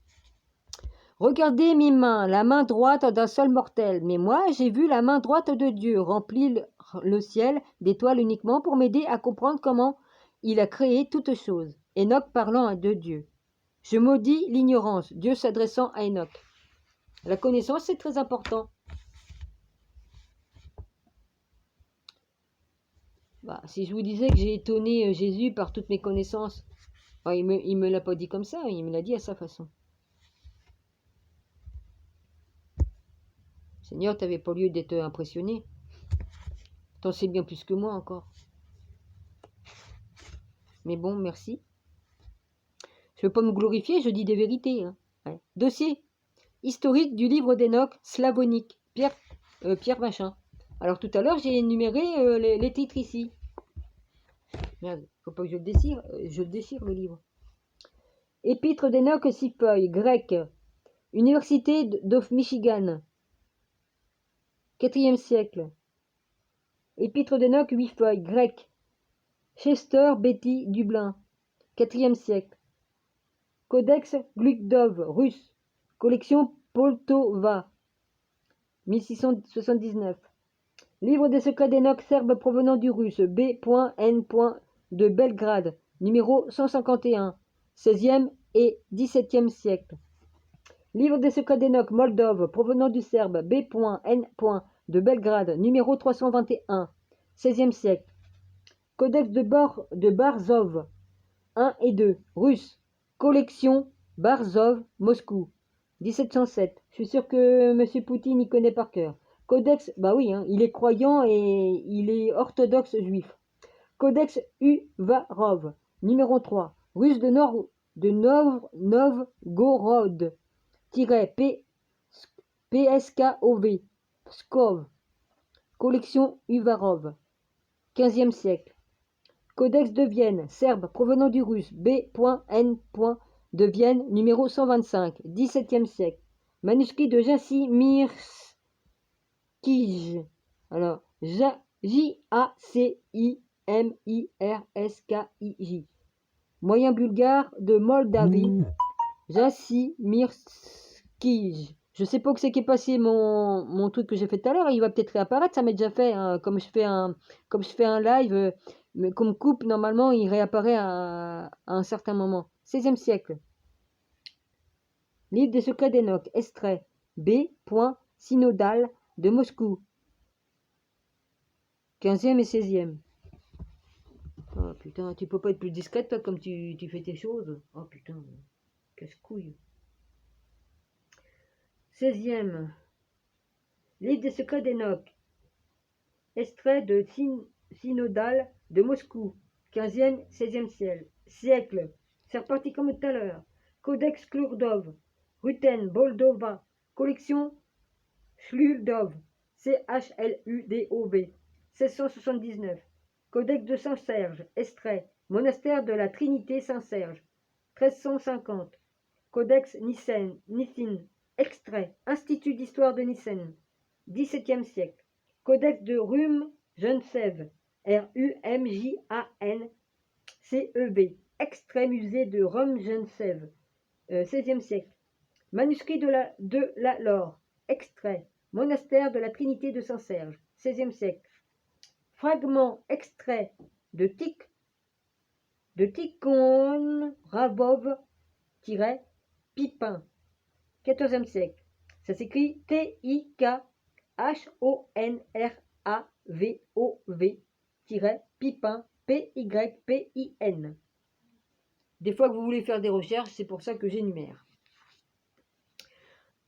Regardez mes mains, la main droite d'un seul mortel. Mais moi, j'ai vu la main droite de Dieu remplir le ciel d'étoiles uniquement pour m'aider à comprendre comment il a créé toutes choses. Enoch parlant de Dieu. Je maudis l'ignorance, Dieu s'adressant à Enoch. La connaissance, c'est très important. Bah, si je vous disais que j'ai étonné Jésus par toutes mes connaissances, enfin, il me l'a pas dit comme ça, il me l'a dit à sa façon. Seigneur, tu n'avais pas lieu d'être impressionné. T'en sais bien plus que moi encore. Mais bon, merci. Je ne veux pas me glorifier, je dis des vérités. Hein. Ouais. Dossier historique du livre d'Enoch, slavonique, Pierre Machin. Alors tout à l'heure, j'ai énuméré les titres ici. Merde, faut pas que je le déchire le livre. Épître d'Enoch, 6 feuilles, grec, Université of Michigan, 4e siècle. Épître d'Enoch, 8 feuilles, grec, Chester Betty Dublin, 4e siècle. Codex Glukdov, russe. Collection Poltova, 1679. Livre des secrets d'Enoch serbe provenant du russe, B.N. de Belgrade, numéro 151, 16e et 17e siècle. Livre des secrets d'Enoch Moldove provenant du serbe, B.N. de Belgrade, numéro 321, 16e siècle. Codex de Barzov, 1 et 2, russe. Collection Barzov, Moscou, 1707. Je suis sûr que M. Poutine y connaît par cœur. Codex, bah oui, hein, il est croyant et il est orthodoxe juif. Codex Uvarov, numéro 3, russe de Novgorod, PSKOV, Pskov, collection Uvarov, 15e siècle. Codex de Vienne, serbe, provenant du russe, B.N. de Vienne, numéro 125, 17e siècle. Manuscrit de Jacimirskij. Alors, Jacimirskij. Moyen bulgare de Moldavie, Jacimirskij. Je sais pas où c'est qui est passé mon truc que j'ai fait tout à l'heure. Il va peut-être réapparaître. Ça m'est déjà fait. Hein, comme je fais un live, mais comme coupe, normalement, il réapparaît à un certain moment. 16e siècle. Livre des secrets d'Enoch, extrait B. Synodal de Moscou. 15e et 16e. Oh putain, tu peux pas être plus discrète, toi, comme tu fais tes choses. Oh putain, casse-couille. 16e. Livre des secrets d'Enoch. Extrait de Synodal de Moscou. 15e, 16e siècle. C'est reparti comme tout à l'heure. Codex Klurdov. Ruten, Boldova. Collection Chluldov. CHLUDOV. 1679. Codex de Saint-Serge. Extrait. Monastère de la Trinité Saint-Serge. 1350. Codex Nicène. Extrait. Institut d'histoire de Nicène. 17e siècle. Codex de Rumjancev. RUMJANCEV. Extrait musée de Rumjancev. 16e siècle. Manuscrit de la Laure. Extrait. Monastère de la Trinité de Saint-Serge. 16e siècle. Fragment extrait de Tikhon Ravov Pipin. 14e siècle. Ça s'écrit Tikhonravov-Pipin, Pypin. Des fois que vous voulez faire des recherches, c'est pour ça que j'énumère.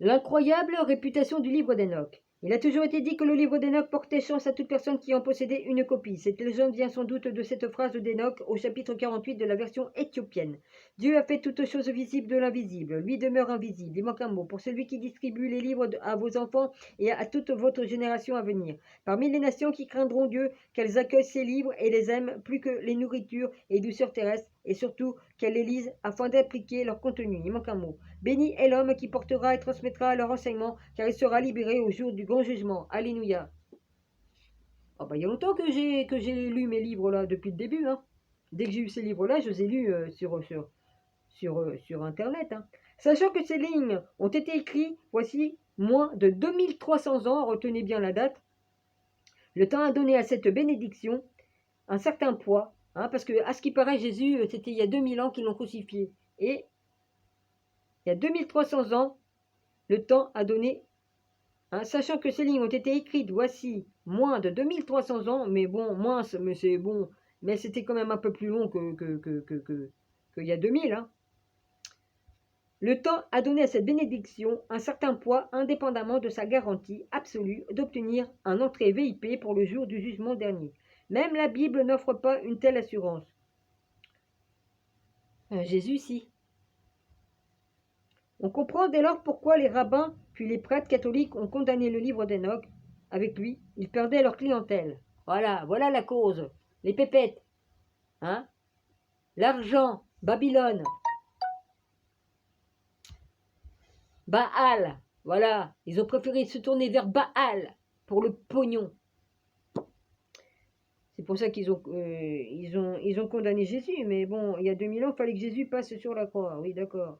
L'incroyable réputation du livre d'Enoch. Il a toujours été dit que le livre d'Enoch portait chance à toute personne qui en possédait une copie. Cette légende vient sans doute de cette phrase d'Enoch au chapitre 48 de la version éthiopienne. Dieu a fait toutes choses visibles de l'invisible. Lui demeure invisible. Il manque un mot pour celui qui distribue les livres à vos enfants et à toute votre génération à venir. Parmi les nations qui craindront Dieu, qu'elles accueillent ces livres et les aiment plus que les nourritures et douceurs terrestres, et surtout qu'elles les lisent afin d'appliquer leur contenu. Il manque un mot. Béni est l'homme qui portera et transmettra leur enseignement, car il sera libéré au jour du grand jugement. Alléluia. Oh bah, il y a longtemps que j'ai lu mes livres là, depuis le début. Hein. Dès que j'ai eu ces livres-là, je les ai lus sur Internet. Hein. Sachant que ces lignes ont été écrites, voici, moins de 2300 ans, retenez bien la date, le temps a donné à cette bénédiction un certain poids, hein, parce que à ce qui paraît, Jésus, c'était il y a 2000 ans qu'ils l'ont crucifié. Et il y a 2300 ans, le temps a donné, hein, sachant que ces lignes ont été écrites, voici, moins de 2300 ans, mais bon, moins, mais c'est bon, mais c'était quand même un peu plus long qu'il y a 2000. Hein. Le temps a donné à cette bénédiction un certain poids, indépendamment de sa garantie absolue d'obtenir un entrée VIP pour le jour du jugement dernier. Même la Bible n'offre pas une telle assurance. Jésus, si. On comprend dès lors pourquoi les rabbins puis les prêtres catholiques ont condamné le livre d'Enoch. Avec lui, ils perdaient leur clientèle. Voilà la cause. Les pépettes. Hein? L'argent. Babylone. Baal. Voilà. Ils ont préféré se tourner vers Baal pour le pognon. C'est pour ça ils ont condamné Jésus. Mais bon, il y a 2000 ans, il fallait que Jésus passe sur la croix. Oui, d'accord.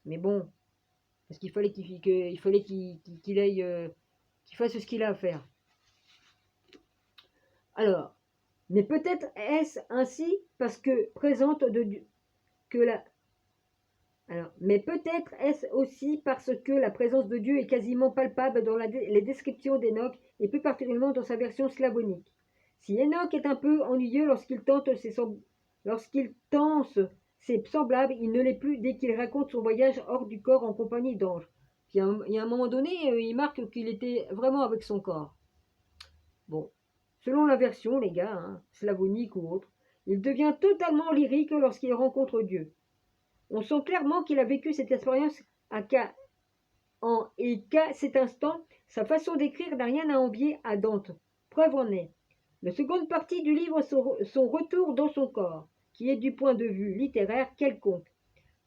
Mais bon, parce qu'il fallait qu'il aille, qu'il fasse ce qu'il a à faire. Alors, mais peut-être est-ce ainsi parce que présente de Dieu que la. Alors, mais peut-être est-ce aussi parce que la présence de Dieu est quasiment palpable dans les descriptions d'Enoch et plus particulièrement dans sa version slavonique. Si Enoch est un peu ennuyeux lorsqu'il tense ses semblables, il ne l'est plus dès qu'il raconte son voyage hors du corps en compagnie d'anges. Puis il y a un moment donné, il marque qu'il était vraiment avec son corps. Bon, selon la version, les gars, hein, slavonique ou autre, il devient totalement lyrique lorsqu'il rencontre Dieu. On sent clairement qu'il a vécu cette expérience et qu'à cet instant, sa façon d'écrire n'a rien à envier à Dante. Preuve en est. La seconde partie du livre, son retour dans son corps, qui est du point de vue littéraire quelconque.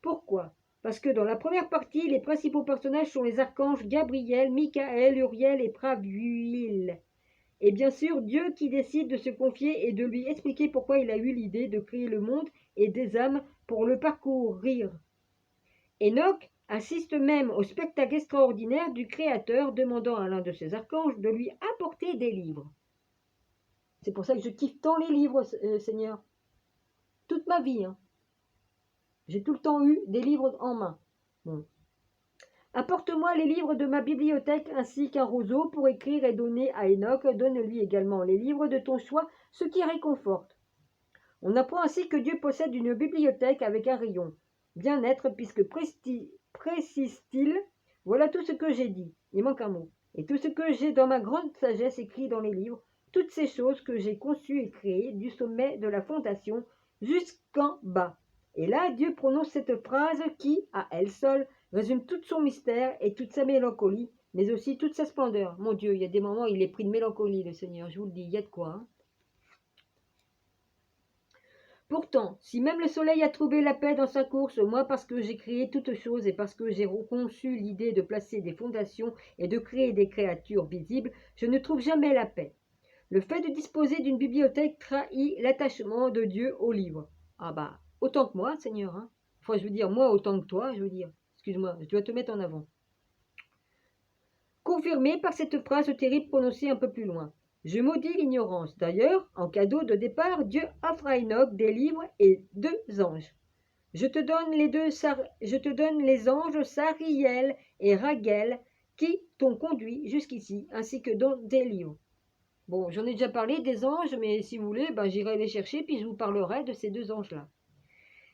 Pourquoi? Parce que dans la première partie, les principaux personnages sont les archanges Gabriel, Michael, Uriel et Pravuil. Et bien sûr, Dieu qui décide de se confier et de lui expliquer pourquoi il a eu l'idée de créer le monde et des âmes pour le parcourir. Enoch assiste même au spectacle extraordinaire du Créateur demandant à l'un de ses archanges de lui apporter des livres. C'est pour ça que je kiffe tant les livres, Seigneur. Toute ma vie. Hein. J'ai tout le temps eu des livres en main. Bon. Apporte-moi les livres de ma bibliothèque ainsi qu'un roseau pour écrire et donner à Enoch. Donne-lui également les livres de ton choix, ce qui réconforte. On apprend ainsi que Dieu possède une bibliothèque avec un rayon. Bien-être, puisque précise-t-il, voilà tout ce que j'ai dit. Il manque un mot. Et tout ce que j'ai dans ma grande sagesse écrit dans les livres, toutes ces choses que j'ai conçues et créées du sommet de la fondation jusqu'en bas. Et là, Dieu prononce cette phrase qui, à elle seule, résume tout son mystère et toute sa mélancolie, mais aussi toute sa splendeur. Mon Dieu, il y a des moments où il est pris de mélancolie, le Seigneur, je vous le dis, il y a de quoi. Hein. Pourtant, si même le soleil a trouvé la paix dans sa course, moi parce que j'ai créé toutes choses et parce que j'ai conçu l'idée de placer des fondations et de créer des créatures visibles, je ne trouve jamais la paix. Le fait de disposer d'une bibliothèque trahit l'attachement de Dieu au livre. Ah bah, autant que moi, Seigneur. Hein. Enfin, je veux dire, moi autant que toi, je veux dire. Excuse-moi, je dois te mettre en avant. Confirmé par cette phrase terrible prononcée un peu plus loin. Je maudis l'ignorance. D'ailleurs, en cadeau de départ, Dieu offre à Enoch des livres et 2 anges. Je te donne les anges Sariel et Raguel qui t'ont conduit jusqu'ici, ainsi que dans des livres. Bon, j'en ai déjà parlé des anges, mais si vous voulez, j'irai les chercher, puis je vous parlerai de ces 2 anges-là.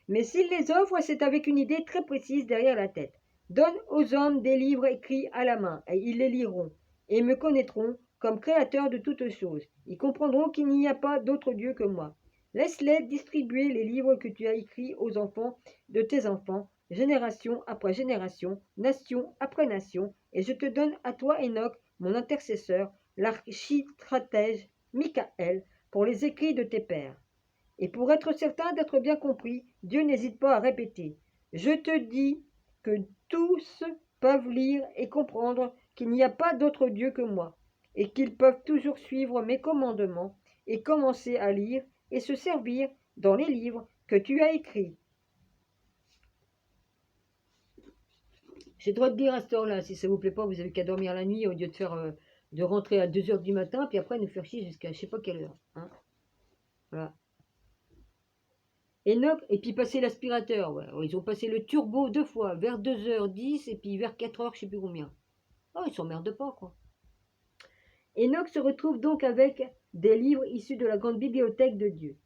Mais s'il les offre, c'est avec une idée très précise derrière la tête. Donne aux hommes des livres écrits à la main, et ils les liront, et me connaîtront comme créateur de toutes choses. Ils comprendront qu'il n'y a pas d'autre Dieu que moi. Laisse-les distribuer les livres que tu as écrits aux enfants de tes enfants, génération après génération, nation après nation, et je te donne à toi, Enoch, mon intercesseur, l'archistratège Michael, pour les écrits de tes pères. Et pour être certain d'être bien compris, Dieu n'hésite pas à répéter. Je te dis que tous peuvent lire et comprendre qu'il n'y a pas d'autre Dieu que moi, et qu'ils peuvent toujours suivre mes commandements et commencer à lire et se servir dans les livres que tu as écrits. J'ai le droit de dire à cette heure-là, si ça vous plaît pas, vous avez qu'à dormir la nuit au lieu de rentrer à 2 heures du matin, puis après nous faire chier jusqu'à je sais pas quelle heure. Hein. Voilà. Enoch, et puis passer l'aspirateur. Ouais. Ils ont passé le turbo 2 fois, vers 2h10 et puis vers 4h, je sais plus combien. Oh, ils s'emmerdent pas, quoi. Enoch se retrouve donc avec des livres issus de la grande bibliothèque de Dieu.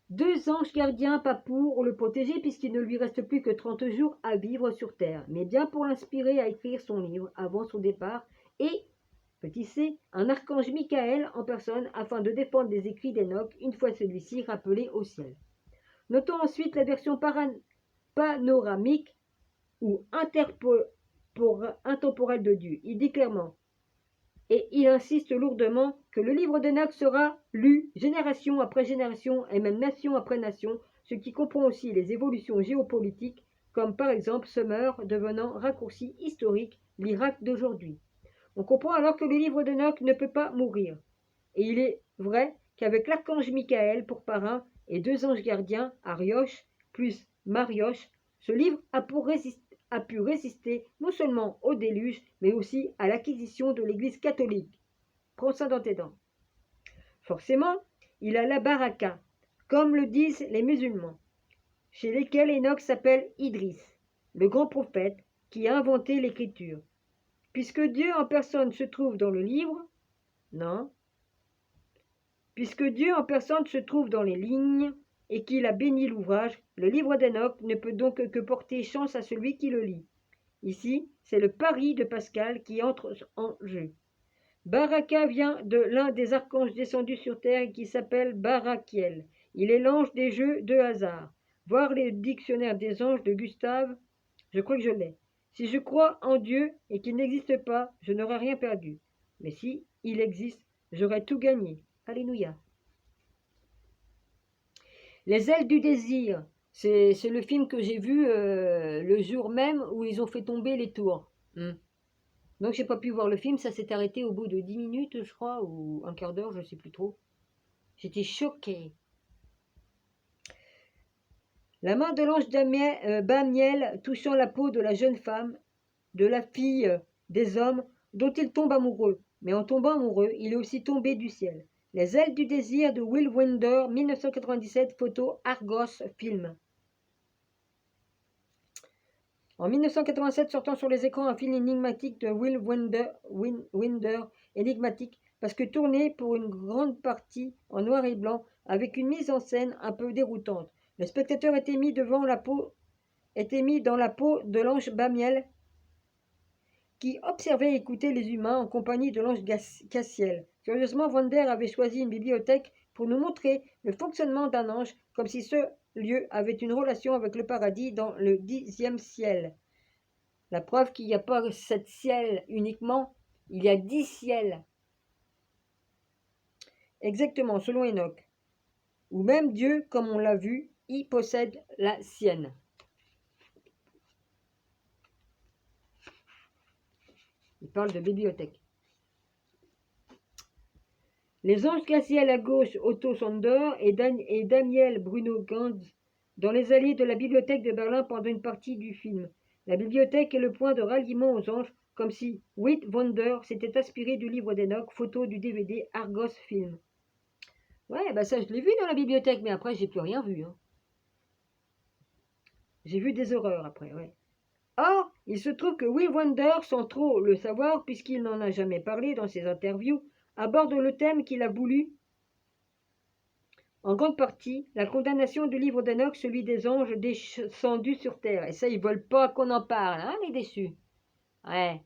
2 anges gardiens, pas pour le protéger, puisqu'il ne lui reste plus que 30 jours à vivre sur terre, mais bien pour l'inspirer à écrire son livre avant son départ, et, petit c, un archange Michael en personne afin de défendre les écrits d'Enoch une fois celui-ci rappelé au ciel. Notons ensuite la version panoramique ou intemporelle de Dieu. Il dit clairement, et il insiste lourdement, que le livre d'Enoch sera lu génération après génération et même nation après nation, ce qui comprend aussi les évolutions géopolitiques, comme par exemple Summer devenant raccourci historique, l'Irak d'aujourd'hui. On comprend alors que le livre d'Enoch ne peut pas mourir. Et il est vrai qu'avec l'archange Michael pour parrain et 2 anges gardiens, Arioche plus Marioche, ce livre a pu résister non seulement au déluge, mais aussi à l'acquisition de l'Église catholique. Prends ça dans tes dents. Forcément, il a la baraka, comme le disent les musulmans, chez lesquels Enoch s'appelle Idris, le grand prophète qui a inventé l'écriture. Puisque Dieu en personne se trouve dans le livre, non. Puisque Dieu en personne se trouve dans les lignes et qu'il a béni l'ouvrage, le livre d'Enoch ne peut donc que porter chance à celui qui le lit. Ici, c'est le pari de Pascal qui entre en jeu. Baraka vient de l'un des archanges descendus sur terre et qui s'appelle Barakiel. Il est l'ange des jeux de hasard. Voir le dictionnaire des anges de Gustave, je crois que je l'ai. Si je crois en Dieu et qu'il n'existe pas, je n'aurai rien perdu. Mais si il existe, j'aurai tout gagné. Alléluia. Les ailes du désir, c'est le film que j'ai vu le jour même où ils ont fait tomber les tours. Donc j'ai pas pu voir le film, ça s'est arrêté au bout de 10 minutes, je crois, ou un quart d'heure, je sais plus trop. J'étais choquée. La main de l'ange Bamiel touchant la peau de la jeune femme, de la fille des hommes, dont il tombe amoureux. Mais en tombant amoureux, il est aussi tombé du ciel. Les ailes du désir de Will Wender, 1997, photo Argos film. En 1987, sortant sur les écrans un film énigmatique de Will Wender, énigmatique, parce que tourné pour une grande partie en noir et blanc, avec une mise en scène un peu déroutante. Le spectateur était mis dans la peau de l'ange Bamiel, qui observait et écoutait les humains en compagnie de l'ange Cassiel. Curieusement, Wender avait choisi une bibliothèque pour nous montrer le fonctionnement d'un ange, comme si ce lieu avait une relation avec le paradis dans le 10e ciel. La preuve qu'il n'y a pas 7 ciels uniquement, il y a 10 ciels. Exactement, selon Enoch. Ou même Dieu, comme on l'a vu, y possède la sienne. Il parle de bibliothèque. Les anges Cassiel à gauche, Otto Sander et Daniel Bruno Ganz dans les allées de la bibliothèque de Berlin pendant une partie du film. La bibliothèque est le point de ralliement aux anges, comme si Whit Wonder s'était inspiré du livre d'Enoch, photo du DVD Argos film. Ouais, bah ça je l'ai vu dans la bibliothèque, mais après j'ai plus rien vu. J'ai vu des horreurs après, ouais. Or, il se trouve que Will Wonder, sans trop le savoir, puisqu'il n'en a jamais parlé dans ses interviews, aborde le thème qu'il a voulu, en grande partie, la condamnation du livre d'Enoch, celui des anges descendus sur terre. Et ça, ils veulent pas qu'on en parle, hein, les déçus. Ouais.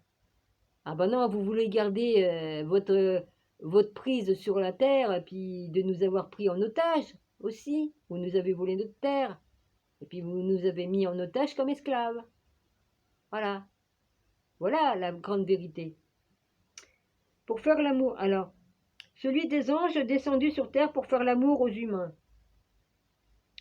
Ah ben non, vous voulez garder votre prise sur la terre, et puis de nous avoir pris en otage aussi. Vous nous avez volé notre terre, et puis vous nous avez mis en otage comme esclaves. Voilà. Voilà la grande vérité. Pour faire l'amour, alors, celui des anges descendus sur terre pour faire l'amour aux humains,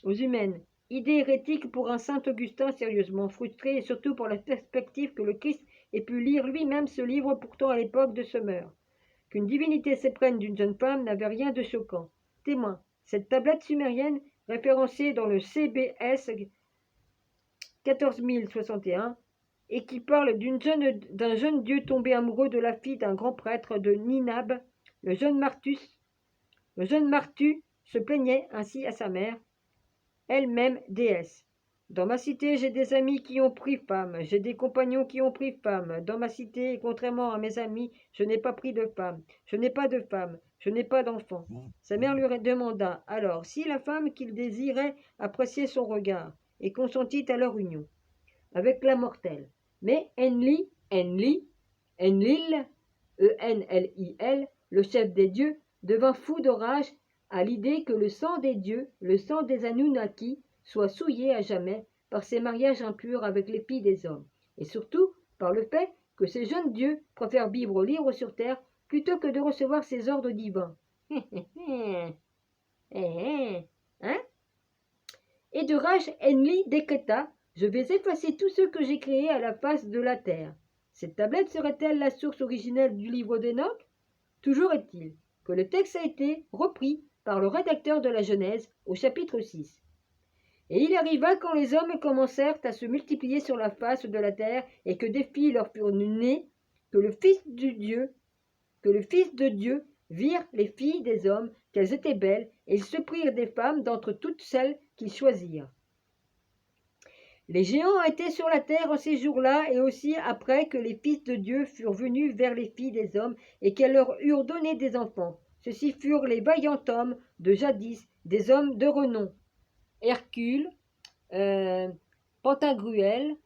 aux humaines. Idée hérétique pour un saint Augustin sérieusement frustré et surtout pour la perspective que le Christ ait pu lire lui-même ce livre pourtant à l'époque de ce meurtre. Qu'une divinité s'éprenne d'une jeune femme n'avait rien de choquant. Témoin, cette tablette sumérienne référencée dans le CBS 14061 et qui parle d'un jeune dieu tombé amoureux de la fille d'un grand prêtre de Ninab, le jeune Martu se plaignait ainsi à sa mère, elle-même déesse. Dans ma cité, j'ai des amis qui ont pris femme, j'ai des compagnons qui ont pris femme. Dans ma cité, et contrairement à mes amis, je n'ai pas pris de femme, je n'ai pas de femme, je n'ai pas d'enfant. Sa mère lui demanda alors si la femme qu'il désirait appréciait son regard et consentit à leur union avec la mortelle. Mais Enlil, E-N-L-I-L, le chef des dieux, devint fou de rage à l'idée que le sang des dieux, le sang des Anunnaki, soit souillé à jamais par ces mariages impurs avec les filles des hommes, et surtout par le fait que ces jeunes dieux préfèrent vivre libres sur terre plutôt que de recevoir ces ordres divins. Hein? Et de rage, Enlil décréta: je vais effacer tous ceux que j'ai créés à la face de la terre. Cette tablette serait-elle la source originelle du livre d'Enoch? Toujours est-il que le texte a été repris par le rédacteur de la Genèse au chapitre 6. Et il arriva quand les hommes commencèrent à se multiplier sur la face de la terre et que des filles leur furent nées, que le Fils de Dieu virent les filles des hommes qu'elles étaient belles, et ils se prirent des femmes d'entre toutes celles qu'ils choisirent. Les géants étaient sur la terre en ces jours-là, et aussi après que les fils de Dieu furent venus vers les filles des hommes, et qu'elles leur eurent donné des enfants. Ceux-ci furent les vaillants hommes de jadis, des hommes de renom. Hercule, Pantagruel,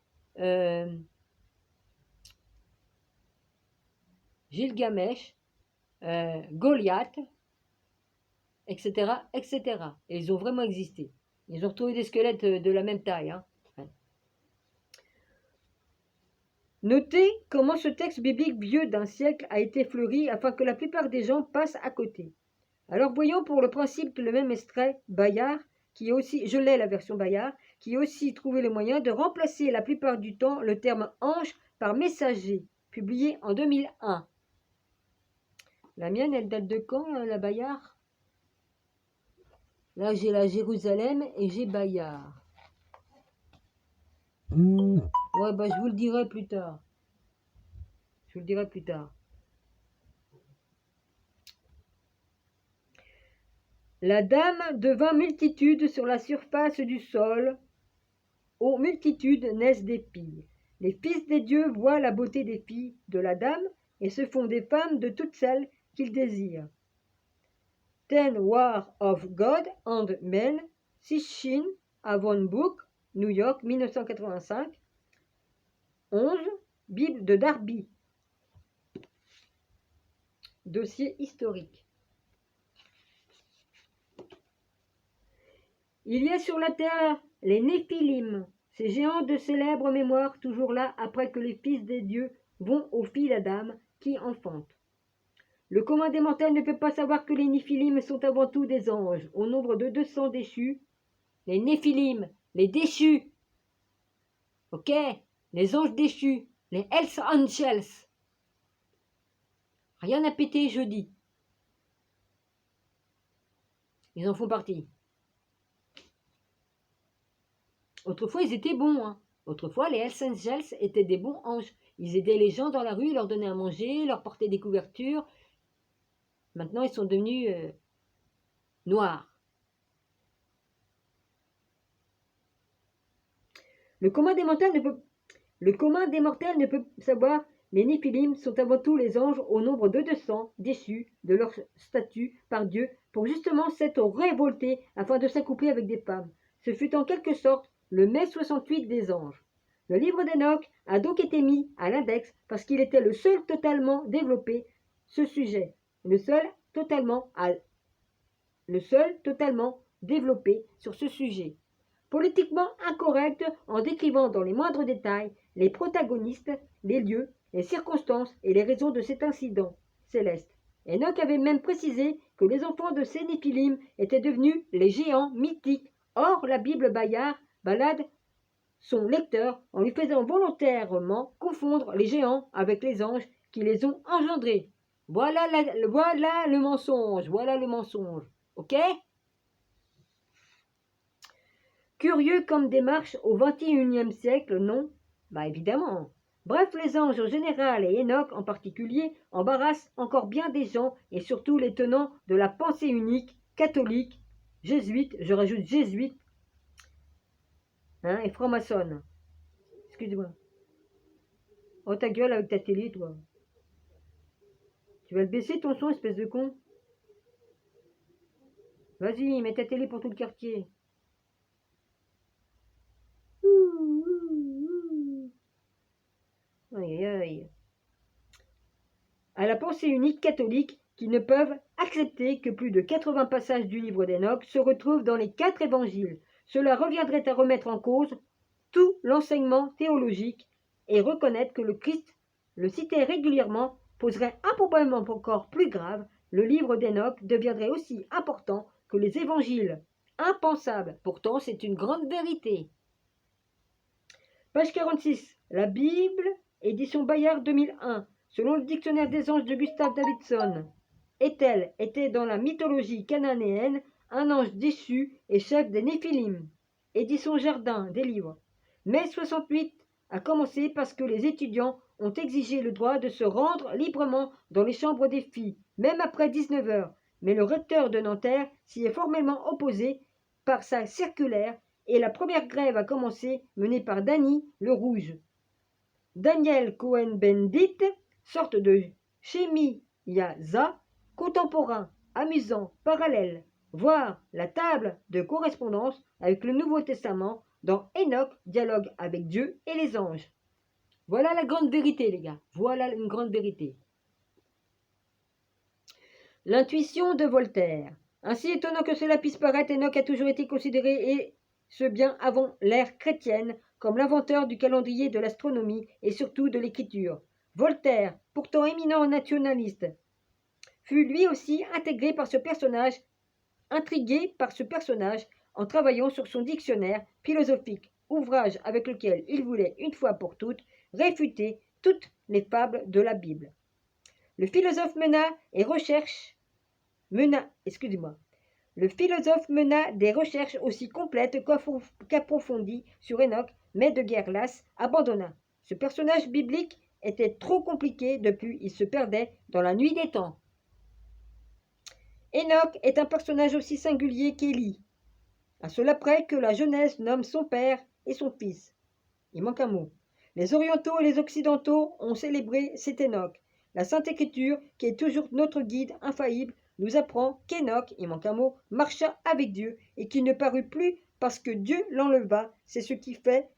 Gilgamesh, Goliath, etc., etc. Et ils ont vraiment existé. Ils ont retrouvé des squelettes de la même taille. Hein. Notez comment ce texte biblique vieux d'un siècle a été fleuri afin que la plupart des gens passent à côté. Alors voyons pour le principe le même extrait, Bayard, qui est aussi, je l'ai la version Bayard, qui a aussi trouvé le moyen de remplacer la plupart du temps le terme ange par messager, publié en 2001. La mienne, elle date de quand, la Bayard? Là, j'ai la Jérusalem et j'ai Bayard. Ouais, bah, je vous le dirai plus tard. Je vous le dirai plus tard. La dame devint multitude sur la surface du sol. Aux multitudes naissent des filles. Les fils des dieux voient la beauté des filles de la dame et se font des femmes de toutes celles qu'ils désirent. Ten War of God and Men, Sitchin, Avon Book, New York, 1985. 11. Bible de Darby. Dossier historique. Il y a sur la terre les Néphilim, ces géants de célèbre mémoire toujours là après que les fils des dieux vont aux filles d'Adam qui enfantent. Le commun des mortels ne peut pas savoir que les Néphilim sont avant tout des anges, au nombre de 200 déchus. Les Néphilim, les déchus. Ok? Les anges déchus, les Hells Angels. Rien à péter jeudi. Ils en font partie. Autrefois, ils étaient bons. Hein. Autrefois, les Hells Angels étaient des bons anges. Ils aidaient les gens dans la rue, leur donnaient à manger, leur portaient des couvertures. Maintenant, ils sont devenus noirs. Le commun des mortels ne peut savoir. Les Néphilim sont avant tout les anges au nombre de 200, déchus de leur statut par Dieu, pour justement s'être révoltés afin de s'accoupler avec des femmes. Ce fut en quelque sorte le mai 68 des anges. Le livre d'Enoch a donc été mis à l'index parce qu'il était le seul totalement développé ce sujet, le seul totalement développé sur ce sujet. Politiquement incorrect en décrivant dans les moindres détails les protagonistes, les lieux, les circonstances et les raisons de cet incident céleste. Enoch avait même précisé que les enfants de ces Néphilim étaient devenus les géants mythiques. Or, la Bible Bayard balade son lecteur en lui faisant volontairement confondre les géants avec les anges qui les ont engendrés. Voilà le mensonge, voilà le mensonge. Ok ? Curieux comme démarche au XXIe siècle, non? Bah évidemment. Bref, les anges en général et Enoch en particulier embarrassent encore bien des gens et surtout les tenants de la pensée unique, catholique, jésuite, je rajoute jésuite, hein, et franc-maçonne. Excuse-moi. Oh ta gueule avec ta télé, toi. Tu vas le baisser ton son, espèce de con? Vas-y, mets ta télé pour tout le quartier. Aïe, aïe. À la pensée unique catholique qui ne peuvent accepter que plus de 80 passages du livre d'Enoch se retrouvent dans les 4 évangiles. Cela reviendrait à remettre en cause tout l'enseignement théologique et reconnaître que le Christ le citait régulièrement poserait un problème encore plus grave. Le livre d'Enoch deviendrait aussi important que les évangiles. Impensable. Pourtant, c'est une grande vérité. Page 46. La Bible, édition Bayard 2001. Selon le dictionnaire des anges de Gustav Davidson, Ethel était dans la mythologie cananéenne un ange déchu et chef des Néphilim. Édition Jardin, des livres. Mai 68 a commencé parce que les étudiants ont exigé le droit de se rendre librement dans les chambres des filles, même après 19 heures. Mais le recteur de Nanterre s'y est formellement opposé par sa circulaire et la première grève a commencé, menée par Danny le Rouge. Daniel Cohen-Bendit, sorte de Shemiyaza, contemporain, amusant, parallèle, voir la table de correspondance avec le Nouveau Testament dans Enoch, dialogue avec Dieu et les anges. Voilà la grande vérité, les gars. Voilà une grande vérité. L'intuition de Voltaire. Ainsi étonnant que cela puisse paraître, Enoch a toujours été considéré, et ce bien avant l'ère chrétienne, comme l'inventeur du calendrier, de l'astronomie et surtout de l'écriture. Voltaire, pourtant éminent nationaliste, fut lui aussi intrigué par ce personnage en travaillant sur son dictionnaire philosophique, ouvrage avec lequel il voulait une fois pour toutes réfuter toutes les fables de la Bible. Le philosophe mena des recherches aussi complètes qu'approfondies sur Enoch, mais de guerre lasse, abandonna. Ce personnage biblique était trop compliqué, depuis il se perdait dans la nuit des temps. Enoch est un personnage aussi singulier qu'Élie, à cela près que la Genèse nomme son père et son fils. Il manque un mot. Les orientaux et les occidentaux ont célébré cet Enoch. La Sainte Écriture, qui est toujours notre guide infaillible, nous apprend qu'Enoch, il manque un mot, marcha avec Dieu et qu'il ne parut plus parce que Dieu l'enleva. C'est ce qui fait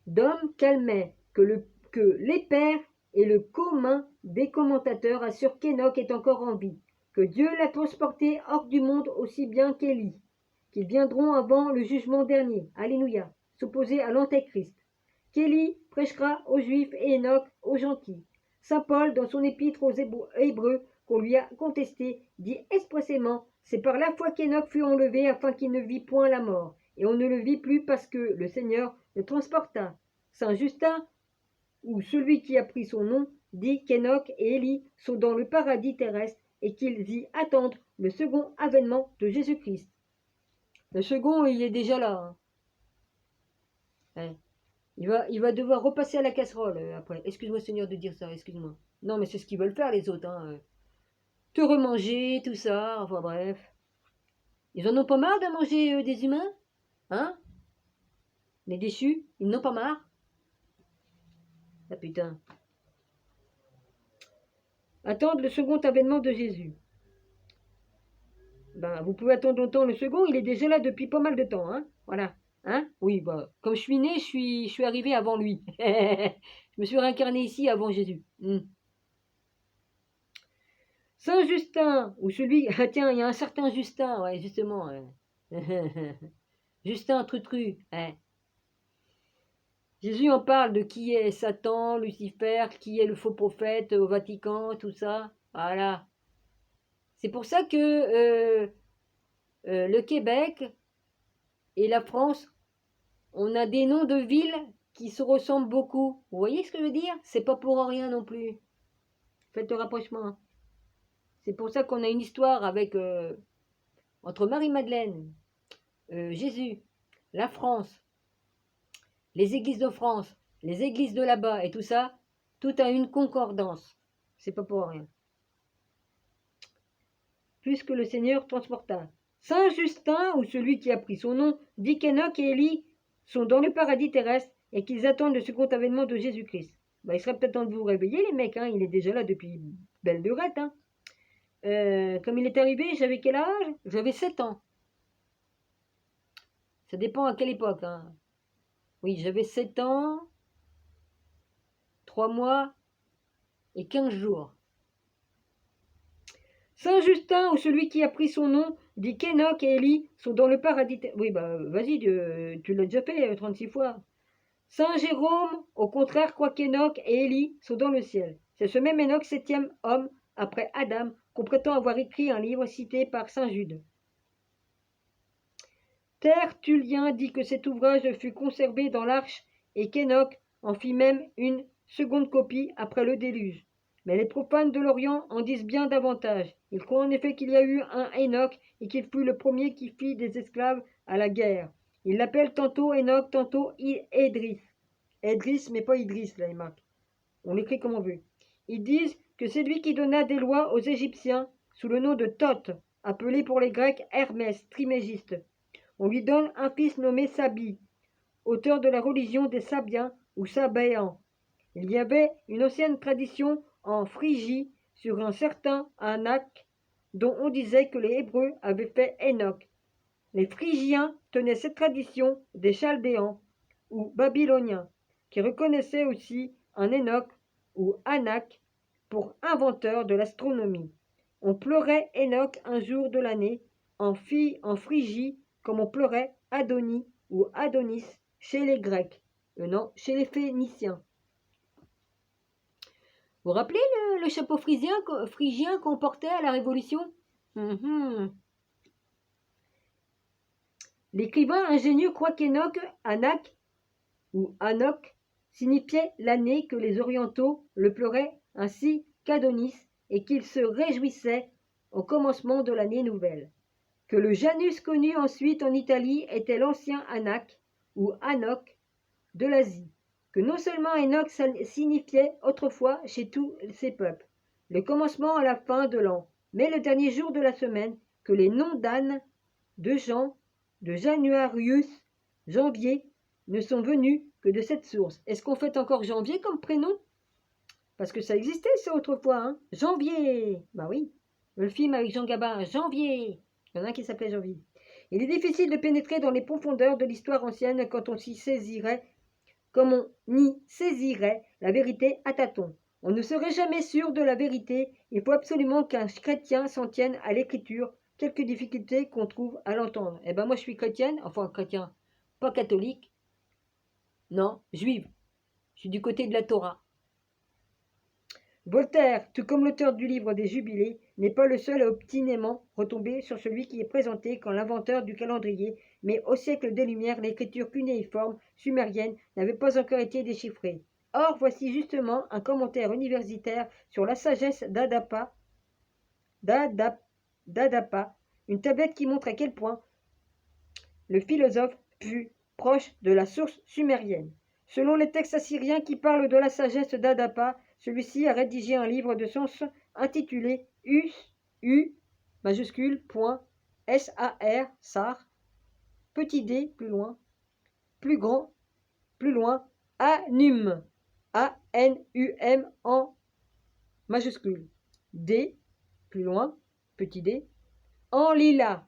d'homme Calmet, que les pères et le commun des commentateurs assurent qu'Enoch est encore en vie, que Dieu l'a transporté hors du monde aussi bien qu'Élie, qu'ils viendront avant le jugement dernier, alléluia, s'opposer à l'antéchrist, qu'Élie prêchera aux Juifs et Enoch aux gentils. Saint Paul, dans son épître aux Hébreux qu'on lui a contesté, dit expressément: c'est par la foi qu'Enoch fut enlevé afin qu'il ne vit point la mort, et on ne le vit plus parce que le Seigneur le transporta. Saint Justin, ou celui qui a pris son nom, dit qu'Enoch et Élie sont dans le paradis terrestre et qu'ils y attendent le second avènement de Jésus-Christ. Le second, il est déjà là. Hein. Il va devoir repasser à la casserole après. Excuse-moi, Seigneur, de dire ça, excuse-moi. Non, mais c'est ce qu'ils veulent faire, les autres. Hein. Te remanger, tout ça, enfin bref. Ils en ont pas marre de manger des humains? Hein? Les déchus, ils n'ont pas marre? Ah putain. Attendre le second avènement de Jésus. Ben, vous pouvez attendre longtemps le second, il est déjà là depuis pas mal de temps, hein? Voilà. Hein? Oui, bah, comme je suis né, je suis arrivé avant lui. Je me suis réincarné ici avant Jésus. Saint Justin, ou celui... Ah tiens, il y a un certain Justin, ouais, justement. Justin Trutru. Hein. Jésus en parle de qui est Satan, Lucifer, qui est le faux prophète au Vatican, tout ça. Voilà. C'est pour ça que le Québec et la France, on a des noms de villes qui se ressemblent beaucoup. Vous voyez ce que je veux dire? C'est pas pour rien non plus. Faites le rapprochement. C'est pour ça qu'on a une histoire avec entre Marie-Madeleine, Jésus, la France, les églises de France, les églises de là-bas et tout ça, tout a une concordance. C'est pas pour rien. Puisque le Seigneur transporta. Saint Justin, ou celui qui a pris son nom, dit qu'Enoch et Élie sont dans le paradis terrestre et qu'ils attendent le second avènement de Jésus-Christ. Ben, il serait peut-être temps de vous réveiller, les mecs, hein, il est déjà là depuis belle lurette. Hein. Comme il est arrivé, j'avais quel âge? J'avais 7 ans. Ça dépend à quelle époque. Hein. Oui, j'avais 7 ans, 3 mois et 15 jours. Saint Justin, ou celui qui a pris son nom, dit qu'Enoch et Élie sont dans le paradis. Oui, bah vas-y, tu l'as déjà fait 36 fois. Saint Jérôme, au contraire, croit qu'Enoch et Élie sont dans le ciel. C'est ce même Enoch, 7e homme après Adam, qu'on prétend avoir écrit un livre cité par Saint Jude. Tertullien dit que cet ouvrage fut conservé dans l'arche et qu'Enoch en fit même une seconde copie après le déluge. Mais les profanes de l'Orient en disent bien davantage. Ils croient en effet qu'il y a eu un Enoch et qu'il fut le premier qui fit des esclaves à la guerre. Ils l'appellent tantôt Enoch, tantôt Idris. Idris, mais pas Idriss, là, les marques. On l'écrit comme on veut. Ils disent que c'est lui qui donna des lois aux Égyptiens sous le nom de Thoth, appelé pour les Grecs Hermès, Trimégiste. On lui donne un fils nommé Sabi, auteur de la religion des Sabiens ou Sabéens. Il y avait une ancienne tradition en Phrygie sur un certain Anak, dont on disait que les Hébreux avaient fait Enoch. Les Phrygiens tenaient cette tradition des Chaldéens ou Babyloniens, qui reconnaissaient aussi un Enoch ou Anak pour inventeur de l'astronomie. On pleurait Enoch un jour de l'année en Phrygie, comme on pleurait Adonis ou Adonis chez les Grecs, non, chez les Phéniciens. Vous vous rappelez le chapeau phrygien qu'on portait à la Révolution? L'écrivain ingénieux croit qu'Enoch, Anak ou Hanok, signifiait l'année que les Orientaux le pleuraient ainsi qu'Adonis et qu'il se réjouissait au commencement de l'année nouvelle. Que le Janus connu ensuite en Italie était l'ancien Anak ou Hanok de l'Asie, que non seulement Enoch signifiait autrefois chez tous ces peuples, le commencement à la fin de l'an, mais le dernier jour de la semaine, que les noms d'Anne, de Jean, de Januarius, janvier, ne sont venus que de cette source. Est-ce qu'on fait encore janvier comme prénom? Parce que ça existait ça autrefois, hein? Janvier. Bah oui, le film avec Jean Gabin, Janvier. Il y en a un qui s'appelait Janvier. Il est difficile de pénétrer dans les profondeurs de l'histoire ancienne quand on s'y saisirait, comme on y saisirait la vérité à tâtons. On ne serait jamais sûr de la vérité. Il faut absolument qu'un chrétien s'en tienne à l'écriture, quelques difficultés qu'on trouve à l'entendre. Eh ben moi je suis chrétienne, enfin chrétien, pas catholique, non, juive. Je suis du côté de la Torah. Voltaire, tout comme l'auteur du livre des Jubilés, n'est pas le seul à obstinément retomber sur celui qui est présenté comme l'inventeur du calendrier, mais au siècle des Lumières, l'écriture cunéiforme sumérienne n'avait pas encore été déchiffrée. Or, voici justement un commentaire universitaire sur la sagesse d'Adapa, une tablette qui montre à quel point le philosophe fut proche de la source sumérienne. Selon les textes assyriens qui parlent de la sagesse d'Adapa, celui-ci a rédigé un livre de science intitulé U majuscule point S-A-R, Sar, petit d plus loin, plus grand, plus loin, Anum, A-N-U-M en majuscule, D, plus loin, petit d, en lila,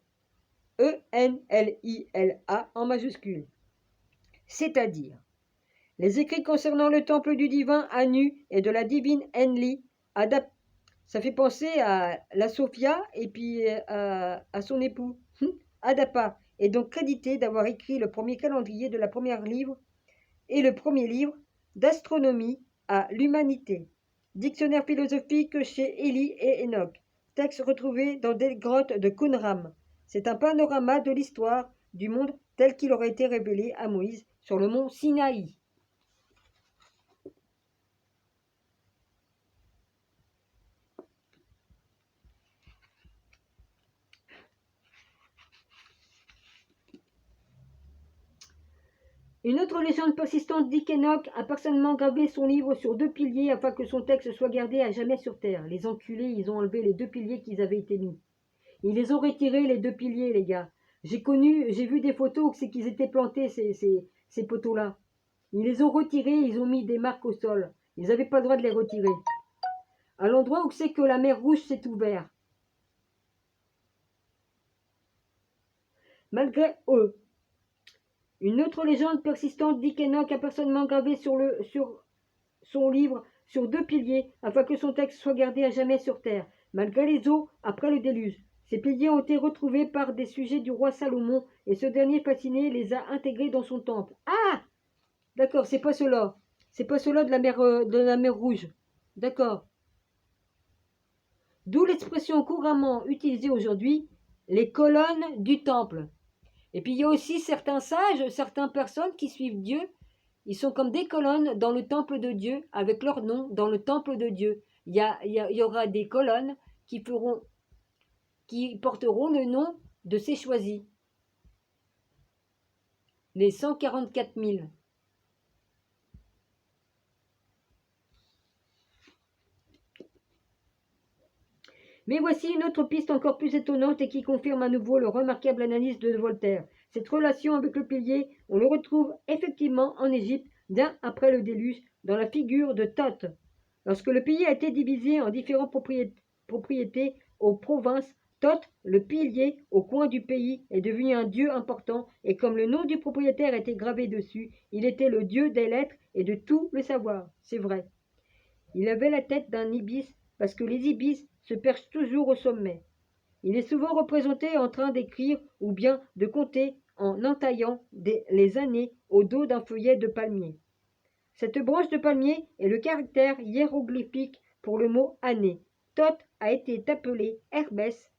E-N-L-I-L-A en majuscule, c'est-à-dire les écrits concernant le temple du divin Anu et de la divine Enli, ça fait penser à la Sophia et puis à son époux, Adapa, est donc crédité d'avoir écrit le premier calendrier de la première livre et le premier livre d'astronomie à l'humanité. Dictionnaire philosophique chez Élie et Enoch. Texte retrouvé dans des grottes de Qumran. C'est un panorama de l'histoire du monde tel qu'il aurait été révélé à Moïse sur le mont Sinaï. Une autre légende persistante dit qu'Enoch a personnellement gravé son livre sur 2 piliers afin que son texte soit gardé à jamais sur terre. Les enculés, ils ont enlevé les 2 piliers qu'ils avaient été mis. Ils les ont retirés, les 2 piliers, les gars. J'ai vu des photos où c'est qu'ils étaient plantés, ces poteaux-là. Ils les ont retirés, ils ont mis des marques au sol. Ils n'avaient pas le droit de les retirer. À l'endroit où c'est que la mer Rouge s'est ouverte. Malgré eux. Une autre légende persistante dit qu'Enoch a personnellement gravé sur son livre sur 2 piliers afin que son texte soit gardé à jamais sur terre, malgré les eaux après le déluge. Ces piliers ont été retrouvés par des sujets du roi Salomon et ce dernier fasciné les a intégrés dans son temple. Ah! D'accord, c'est pas cela. C'est pas cela de la mer Rouge. D'accord. D'où l'expression couramment utilisée aujourd'hui, les colonnes du temple. Et puis il y a aussi certains sages, certaines personnes qui suivent Dieu. Ils sont comme des colonnes dans le temple de Dieu, avec leur nom dans le temple de Dieu. Il y aura des colonnes qui porteront le nom de ces choisis. Les 144 000. Mais voici une autre piste encore plus étonnante et qui confirme à nouveau le remarquable analyse de Voltaire. Cette relation avec le pilier, on le retrouve effectivement en Égypte, bien après le déluge, dans la figure de Thoth. Lorsque le pays a été divisé en différentes propriétés aux provinces, Thoth, le pilier, au coin du pays, est devenu un dieu important, et comme le nom du propriétaire était gravé dessus, il était le dieu des lettres et de tout le savoir. C'est vrai. Il avait la tête d'un ibis, parce que les ibis se perchent toujours au sommet. Il est souvent représenté en train d'écrire ou bien de compter en entaillant les années au dos d'un feuillet de palmier. Cette branche de palmier est le caractère hiéroglyphique pour le mot année. Thoth a été appelé Herbès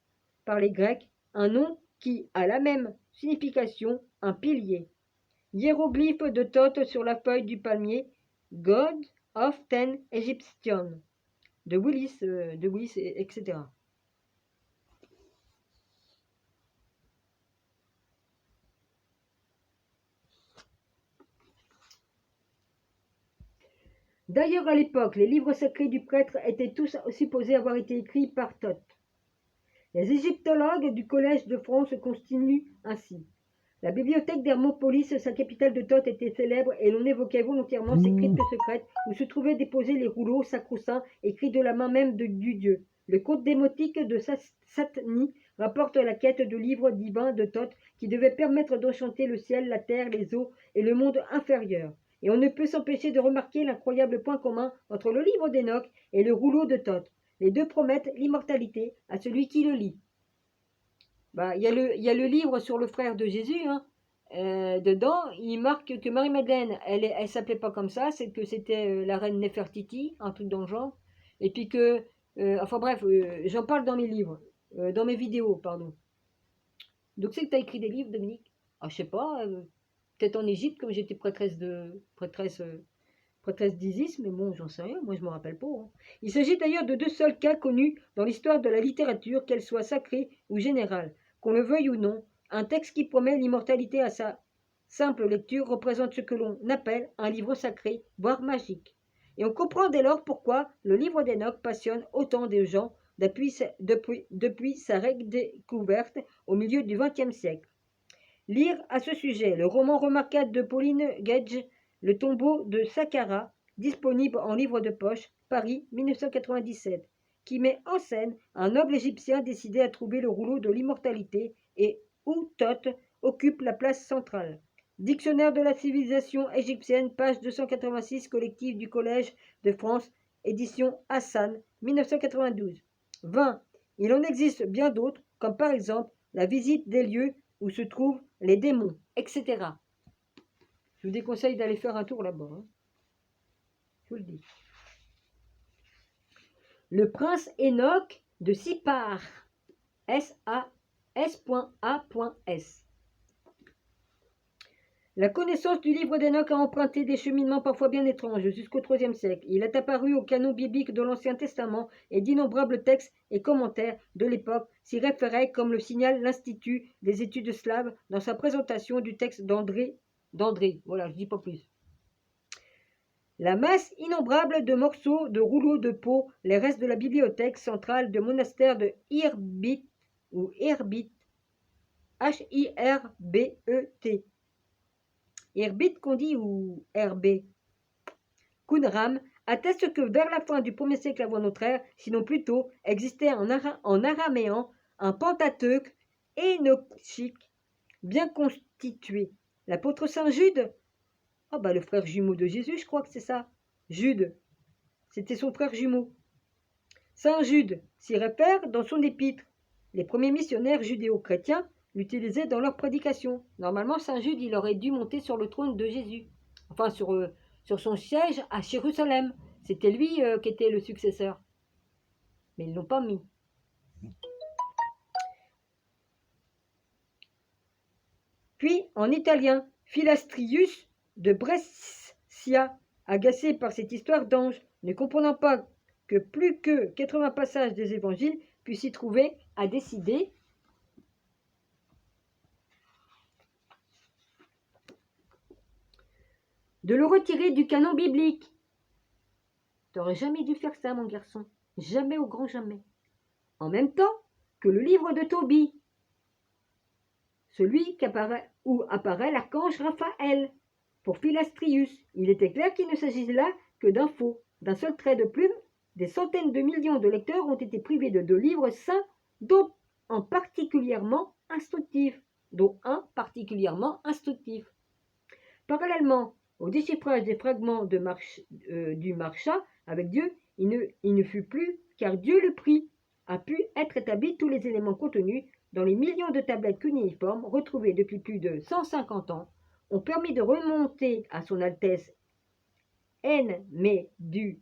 par les Grecs, un nom qui a la même signification, un pilier. Hiéroglyphe de Thoth sur la feuille du palmier, God of Ten Egyptians, de Willis, etc. D'ailleurs, à l'époque, les livres sacrés du prêtre étaient tous supposés avoir été écrits par Thoth. Les égyptologues du Collège de France continuent ainsi. La bibliothèque d'Hermopolis, sa capitale de Thoth, était célèbre et l'on évoquait volontairement ces cryptes secrètes où se trouvaient déposés les rouleaux sacro-saints écrits de la main même du dieu. Le conte démotique de Satni rapporte la quête de livres divins de Thoth qui devait permettre d'enchanter le ciel, la terre, les eaux et le monde inférieur. Et on ne peut s'empêcher de remarquer l'incroyable point commun entre le livre d'Enoch et le rouleau de Thoth. Les deux promettent l'immortalité à celui qui le lit. Il y a le livre sur le frère de Jésus. Dedans, il marque que Marie-Madeleine, elle s'appelait pas comme ça, c'est que c'était la reine Néfertiti, un truc dans le genre. Et puis que, enfin bref, j'en parle dans mes livres, dans mes vidéos, pardon. Donc c'est que tu as écrit des livres, Dominique? Ah, je sais pas, peut-être en Égypte, comme j'étais prêtresse d'Isis, mais bon, j'en sais rien, moi je me rappelle pas. Il s'agit d'ailleurs de deux seuls cas connus dans l'histoire de la littérature, qu'elle soit sacrée ou générale. Qu'on le veuille ou non, un texte qui promet l'immortalité à sa simple lecture représente ce que l'on appelle un livre sacré, voire magique. Et on comprend dès lors pourquoi le livre d'Enoch passionne autant de gens depuis sa redécouverte au milieu du XXe siècle. Lire à ce sujet le roman remarquable de Pauline Gage, Le tombeau de Saqqara, disponible en livre de poche, Paris 1997, qui met en scène un noble égyptien décidé à trouver le rouleau de l'immortalité et où Thoth occupe la place centrale. Dictionnaire de la civilisation égyptienne, page 286, collectif du Collège de France, édition Hassan, 1992. 20. Il en existe bien d'autres, comme par exemple la visite des lieux où se trouvent les démons, etc. Je vous déconseille d'aller faire un tour là-bas. Je vous le dis. Le prince Enoch de Sippar. S.A.S.A.S. La connaissance du livre d'Enoch a emprunté des cheminements parfois bien étranges jusqu'au IIIe siècle. Il est apparu au canon biblique de l'Ancien Testament et d'innombrables textes et commentaires de l'époque s'y référaient, comme le signale l'Institut des études slaves dans sa présentation du texte d'André. Voilà, je dis pas plus. La masse innombrable de morceaux de rouleaux de peau, les restes de la bibliothèque centrale du monastère de Irbit, ou Irbit, H-I-R-B-E-T. Irbit qu'on dit ou RB. Qumran atteste que vers la fin du 1er siècle avant notre ère, sinon plus tôt, existait en araméen un Pentateuque énochique bien constitué. L'apôtre Saint Jude, le frère jumeau de Jésus, je crois que c'est ça. Jude, c'était son frère jumeau. Saint Jude s'y réfère dans son épître. Les premiers missionnaires judéo-chrétiens l'utilisaient dans leur prédication. Normalement, Saint Jude, il aurait dû monter sur le trône de Jésus. Enfin, sur son siège à Jérusalem. C'était lui qui était le successeur. Mais ils ne l'ont pas mis. Puis en italien, Philastrius de Brescia, agacé par cette histoire d'ange, ne comprenant pas que plus que 80 passages des évangiles puissent s'y trouver, a décidé de le retirer du canon biblique. T'aurais jamais dû faire ça, mon garçon. Jamais au grand jamais. En même temps que le livre de Tobie, celui où apparaît l'archange Raphaël. Pour Philastrius, il était clair qu'il ne s'agissait là que d'un faux. D'un seul trait de plume, des centaines de millions de lecteurs ont été privés de 2 livres saints, dont un particulièrement instructif. Parallèlement au déchiffrage des fragments du marcha avec Dieu, il ne fut plus, car Dieu le prit, a pu être établi tous les éléments contenus dans les millions de tablettes cunéiformes retrouvées depuis plus de 150 ans, ont permis de remonter à son Altesse Enmeduranki,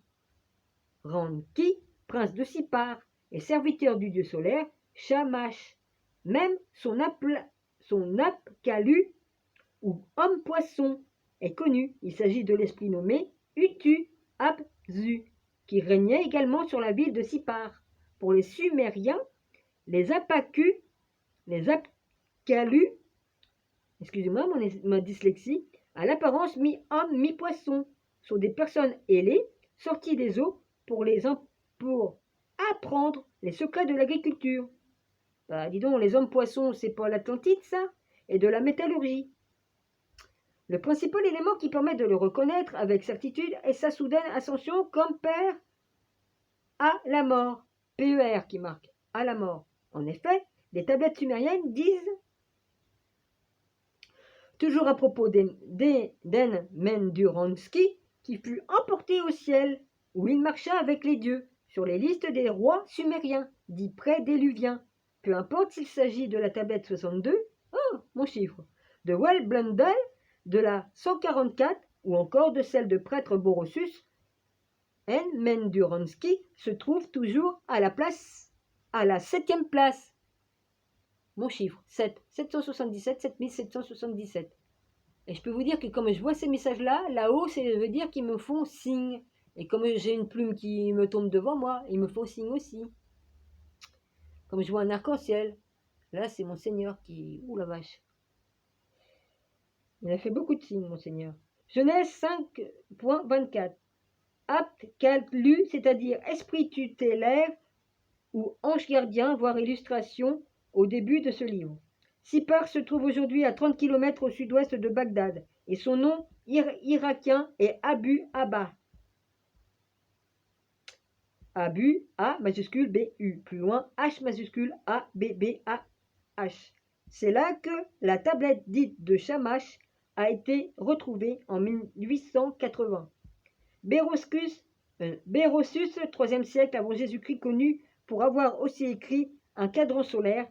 prince de Sipar et serviteur du dieu solaire Shamash, même son Apkalu ou homme-poisson est connu. Il s'agit de l'esprit nommé Utu-Apzu, qui régnait également sur la ville de Sipar. Pour les Sumériens, les Apkalu, excusez-moi ma dyslexie, à l'apparence mi-homme, mi-poisson, sont des personnes ailées, sorties des eaux pour apprendre les secrets de l'agriculture. Bah, dis donc, les hommes-poissons, c'est pas l'Atlantide, ça, et de la métallurgie. Le principal élément qui permet de le reconnaître avec certitude est sa soudaine ascension comme père à la mort. PER qui marque à la mort. En effet, les tablettes sumériennes disent, toujours à propos d'Enmeduranski, qui fut emporté au ciel, où il marcha avec les dieux, sur les listes des rois sumériens, dits pré-déluviens. Peu importe s'il s'agit de la tablette 62, oh, mon chiffre, de Well Blundell, de la 144 ou encore de celle de prêtre Borossus, Enmeduranski se trouve toujours à la 7e place. Mon chiffre, 777, 7777. Et je peux vous dire que comme je vois ces messages-là, là-haut, ça veut dire qu'ils me font signe. Et comme j'ai une plume qui me tombe devant moi, ils me font signe aussi. Comme je vois un arc-en-ciel, là c'est mon Seigneur qui... Ouh la vache. Il a fait beaucoup de signes, mon Seigneur. Genèse 5.24. Apte, calclu, c'est-à-dire esprit tutélaire ou ange gardien, voire illustration, au début de ce livre. Sipar se trouve aujourd'hui à 30 km au sud-ouest de Bagdad et son nom irakien est Abu Abba. Abu, A majuscule B-U, plus loin H majuscule A-B-B-A-H. C'est là que la tablette dite de Shamash a été retrouvée en 1880. Berossus, 3e siècle avant Jésus-Christ, connu pour avoir aussi écrit un cadran solaire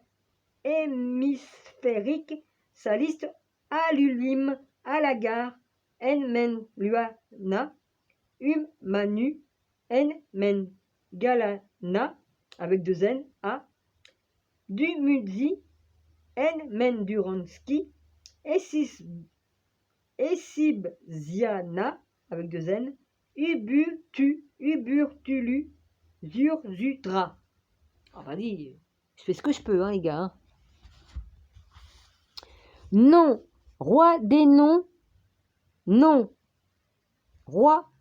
hémisphérique, sa liste Alulim, Alagar, Enmenluana, Manu, Enmengalana, avec 2 N, A, Dumuzi, Enmenduranski, Esibziana, avec 2 N, Uburtulu, Zurzudra. Ah, vas-y, je fais ce que je peux, hein, les gars. Hein. Non, roi des noms, non, roi,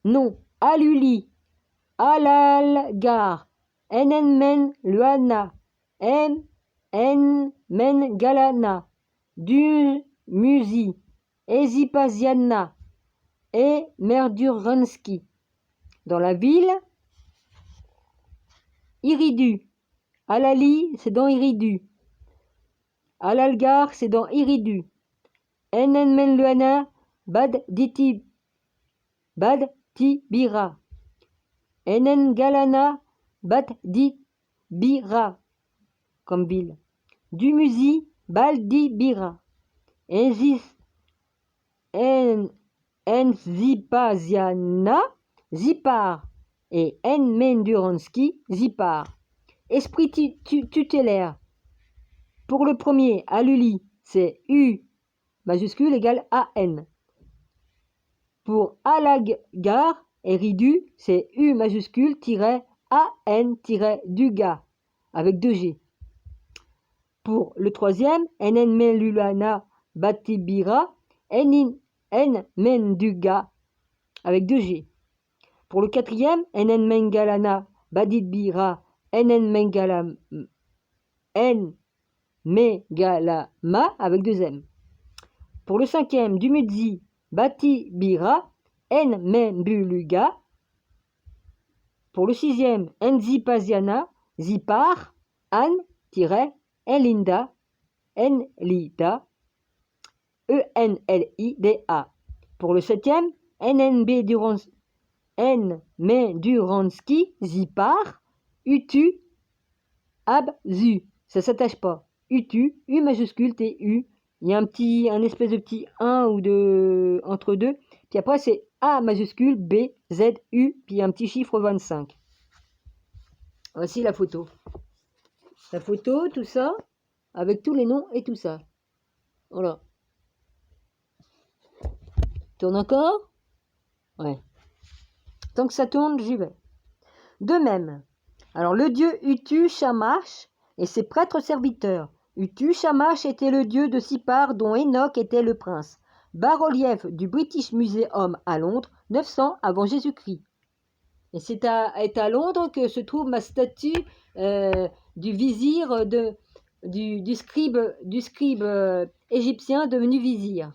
non, Aluli, Alalgar, Enenmen Luana, Men Galana, Dumuzi, Ezipasiana et Merduransky. Dans la ville, Iridu. Alali, c'est dans Iridu. Alalgar, c'est dans Iridu. Enenmenluana, Bad Tibira. Enengalana, Bad Dibira, comme ville. Dumuzi, Baldibira. Enzipasiana, Zipar. Et Enmenduransky, Zipar. Esprit tutélaire. Pour le premier, Aluli, c'est U majuscule égale AN. Pour Alagar, Eridu, c'est U majuscule AN Duga, avec 2G. Pour le troisième, NN Melulana Batibira, N Menduga, avec 2G. Pour le quatrième, NN Mengalana Badibira, NN Megalama, avec 2M. Pour le cinquième, Dumudzi Batibira, N Membuluga. Pour le sixième, Nzipaziana Zipar, An-Elinda, Enlida, Enlida. Pour le septième, Nmenduransky Zipar, Utu, Abzu. Ça s'attache pas. Utu, U majuscule, TU. Il y a un espèce de petit 1 ou de entre deux. Puis après, c'est A majuscule, B, Z, U. Puis un petit chiffre 25. Voici la photo. La photo, tout ça, avec tous les noms et tout ça. Voilà. Tourne encore? Ouais. Tant que ça tourne, j'y vais. De même. Alors, le dieu Utu Shamash et ses prêtres serviteurs. Utu Shamash était le dieu de Sipar dont Enoch était le prince. Bas-relief du British Museum à Londres, 900 avant Jésus-Christ. Et c'est à Londres que se trouve ma statue du vizir, du scribe égyptien devenu vizir.